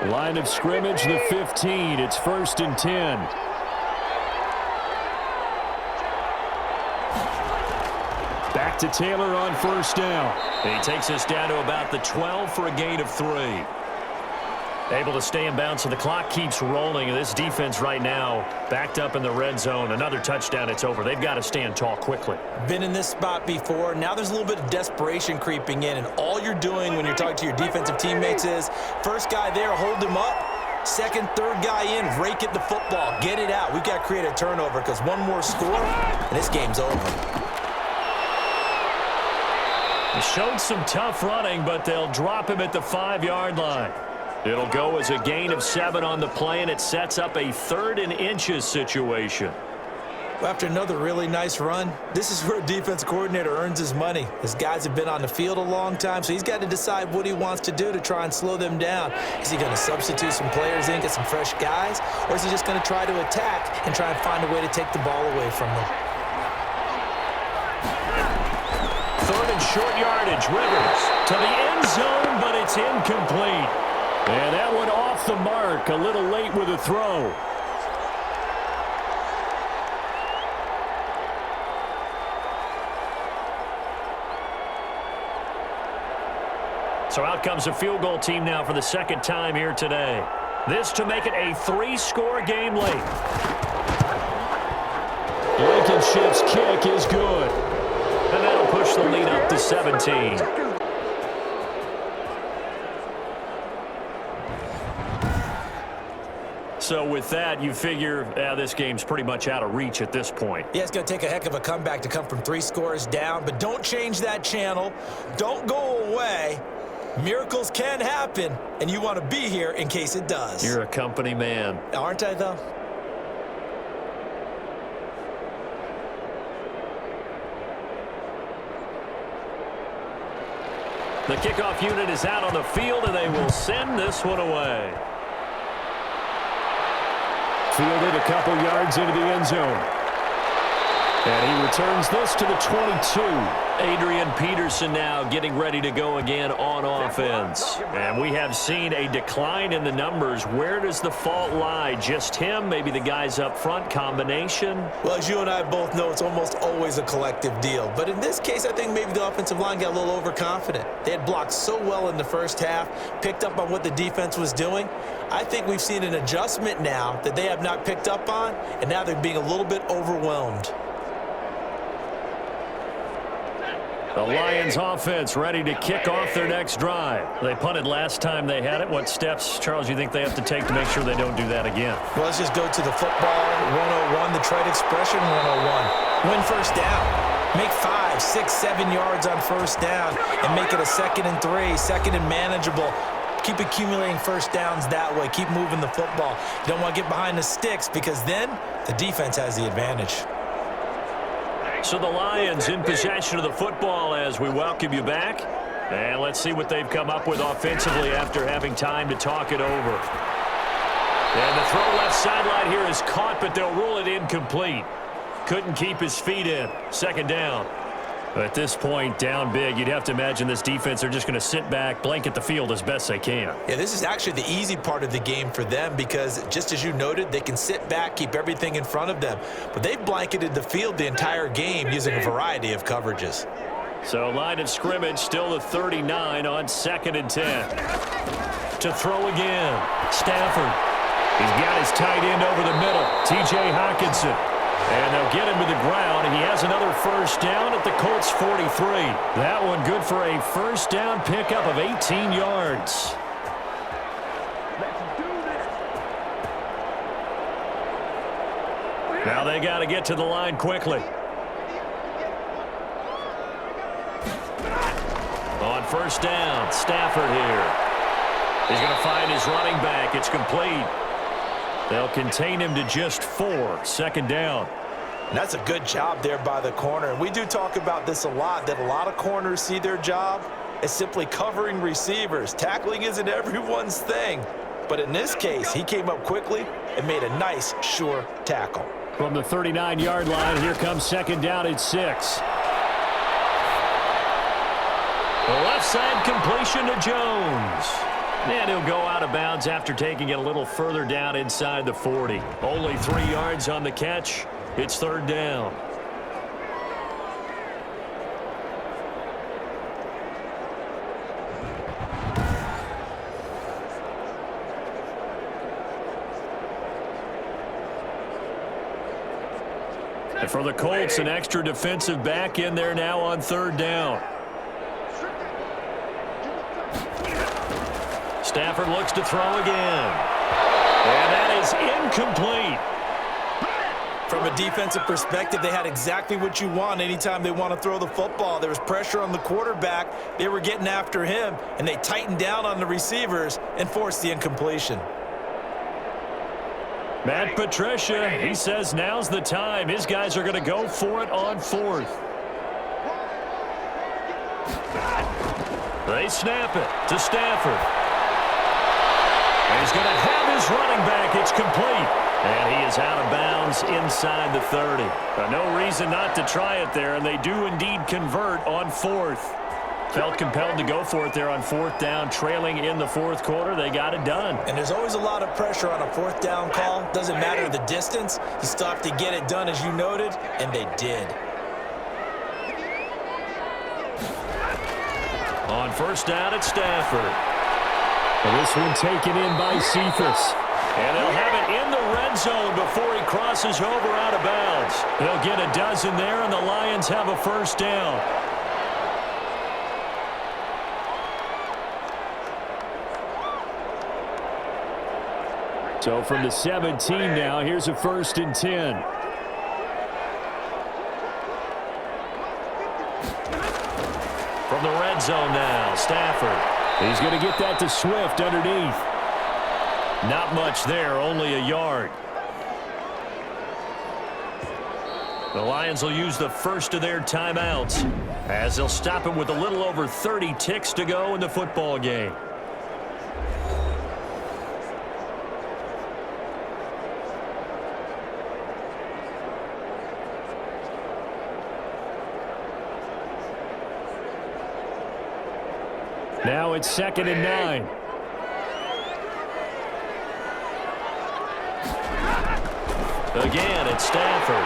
Line of scrimmage, the 15. It's 1st and 10. Back to Taylor on 1st down. He takes us down to about the 12 for a gain of 3. Able to stay in bounds, so the clock keeps rolling. And this defense right now backed up in the red zone. Another touchdown, it's over. They've got to stand tall quickly. Been in this spot before. Now there's a little bit of desperation creeping in, and all you're doing when you're talking to your defensive teammates is first guy there, hold him up. Second, third guy in, rake at the football. Get it out. We've got to create a turnover because one more score, and this game's over. They showed some tough running, but they'll drop him at the 5-yard line. It'll go as a gain of 7 on the play, and it sets up a 3rd and inches situation. After another really nice run, this is where a defense coordinator earns his money. His guys have been on the field a long time, so he's got to decide what he wants to do to try and slow them down. Is he going to substitute some players in, get some fresh guys, or is he just going to try to attack and try and find a way to take the ball away from them? 3rd and short yardage. Rivers to the end zone, but it's incomplete. And that one off the mark, a little late with a throw. So out comes a field goal team now for the second time here today. This to make it a 3-score game late. Blankenship's kick is good. And that'll push the lead up to 17. So with that, you figure this game's pretty much out of reach at this point. Yeah, it's going to take a heck of a comeback to come from 3 scores down, but don't change that channel. Don't go away. Miracles can happen, and you want to be here in case it does. You're a company man. Aren't I, though? The kickoff unit is out on the field, and they will send this one away. Fielded a couple yards into the end zone. And he returns this to the 22. Adrian Peterson now getting ready to go again on offense. And we have seen a decline in the numbers. Where does the fault lie? Just him? Maybe the guys up front? Combination? Well, as you and I both know, it's almost always a collective deal. But in this case, I think maybe the offensive line got a little overconfident. They had blocked so well in the first half, picked up on what the defense was doing. I think we've seen an adjustment now that they have not picked up on, and now they're being a little bit overwhelmed. The Lions offense ready to kick off their next drive. They punted last time they had it. What steps, Charles, you think they have to take to make sure they don't do that again? Well, let's just go to the football 101, the trade expression 101. Win first down. Make 5, 6, 7 yards on first down and make it a 2nd and 3, 2nd and manageable. Keep accumulating first downs that way. Keep moving the football. You don't want to get behind the sticks because then the defense has the advantage. So the Lions in possession of the football as we welcome you back. And let's see what they've come up with offensively after having time to talk it over. And the throw left sideline here is caught, but they'll rule it incomplete. Couldn't keep his feet in. 2nd down. At this point, down big, you'd have to imagine this defense are just going to sit back, blanket the field as best they can. Yeah, this is actually the easy part of the game for them because, just as you noted, they can sit back, keep everything in front of them. But they've blanketed the field the entire game using a variety of coverages. So line of scrimmage still the 39 on 2nd and 10. To throw again. Stafford. He's got his tight end over the middle. T.J. Hockenson. And they'll get him to the ground, and he has another first down at the Colts 43. That one good for a first down pickup of 18 yards. Now they got to get to the line quickly. On first down, Stafford here. He's going to find his running back. It's complete. They'll contain him to just 4. 2nd down. And that's a good job there by the corner. And we do talk about this a lot, that a lot of corners see their job as simply covering receivers. Tackling isn't everyone's thing. But in this case, he came up quickly and made a nice, sure tackle. From the 39-yard line, here comes 2nd down at 6. The left side completion to Jones. And he'll go out of bounds after taking it a little further down inside the 40. Only 3 yards on the catch. It's 3rd down. And for the Colts, an extra defensive back in there now on 3rd down. Stafford looks to throw again. And that is incomplete. From a defensive perspective, they had exactly what you want anytime they want to throw the football. There was pressure on the quarterback. They were getting after him, and they tightened down on the receivers and forced the incompletion. Matt Patricia, he says now's the time. His guys are going to go for it on 4th. They snap it to Stafford. And he's going to have his running back. It's complete. And he is out of bounds inside the 30. No reason not to try it there, and they do indeed convert on 4th. Felt compelled to go for it there on 4th down, trailing in the 4th quarter. They got it done. And there's always a lot of pressure on a 4th down call. Doesn't matter the distance. You still have to get it done, as you noted, and they did. On first down, it's Stafford. And this one taken in by Cephas. And they'll have it in the red zone before he crosses over out of bounds. They'll get a dozen there, and the Lions have a first down. So from the 17 now, here's a 1st and 10. From the red zone now, Stafford. He's going to get that to Swift underneath. Not much there, only a yard. The Lions will use the first of their timeouts as they'll stop him with a little over 30 ticks to go in the football game. Now it's 2nd and 9. Again, it's Stafford.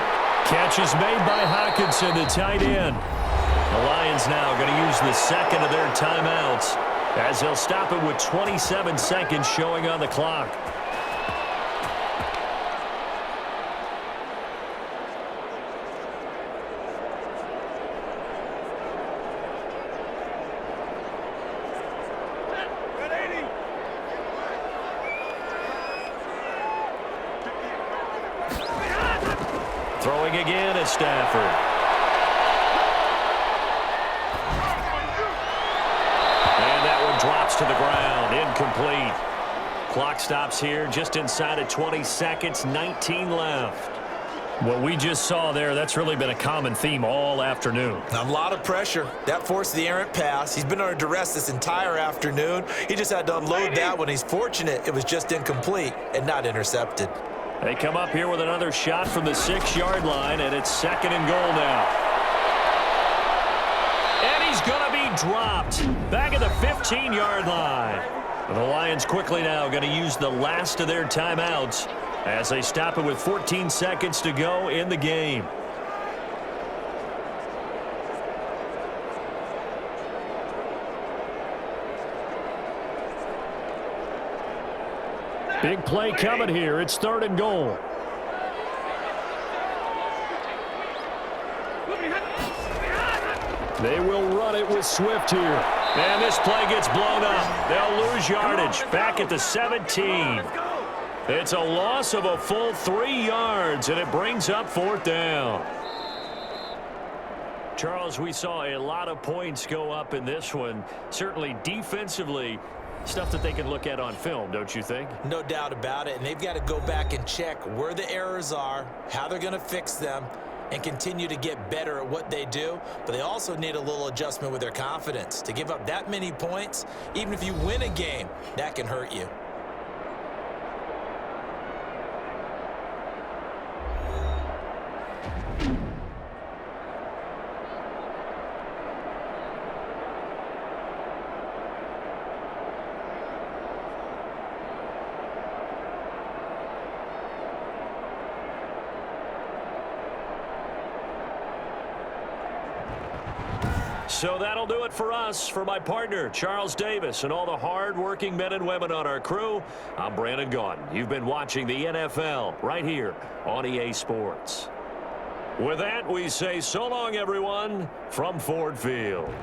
Catch is made by Hockenson, the tight end. The Lions now going to use the second of their timeouts as they'll stop it with 27 seconds showing on the clock. Throwing again at Stafford. And that one drops to the ground. Incomplete. Clock stops here just inside of 20 seconds. 19 left. What we just saw there, that's really been a common theme all afternoon. A lot of pressure. That forced the errant pass. He's been under duress this entire afternoon. He just had to unload that one. He's fortunate it was just incomplete and not intercepted. They come up here with another shot from the 6-yard line, and it's 2nd and goal now. And he's going to be dropped back at the 15-yard line. The Lions quickly now going to use the last of their timeouts as they stop it with 14 seconds to go in the game. Big play coming here. It's 3rd and goal. They will run it with Swift here. And this play gets blown up. They'll lose yardage back at the 17. It's a loss of a full 3 yards, and it brings up 4th down. Charles, we saw a lot of points go up in this one. Certainly defensively, stuff that they can look at on film, don't you think? No doubt about it, and they've got to go back and check where the errors are, how they're going to fix them, and continue to get better at what they do. But they also need a little adjustment with their confidence. To give up that many points, even if you win a game, that can hurt you. So that'll do it for us. For my partner, Charles Davis, and all the hard-working men and women on our crew, I'm Brandon Gaudin. You've been watching the NFL right here on EA Sports. With that, we say so long, everyone, from Ford Field.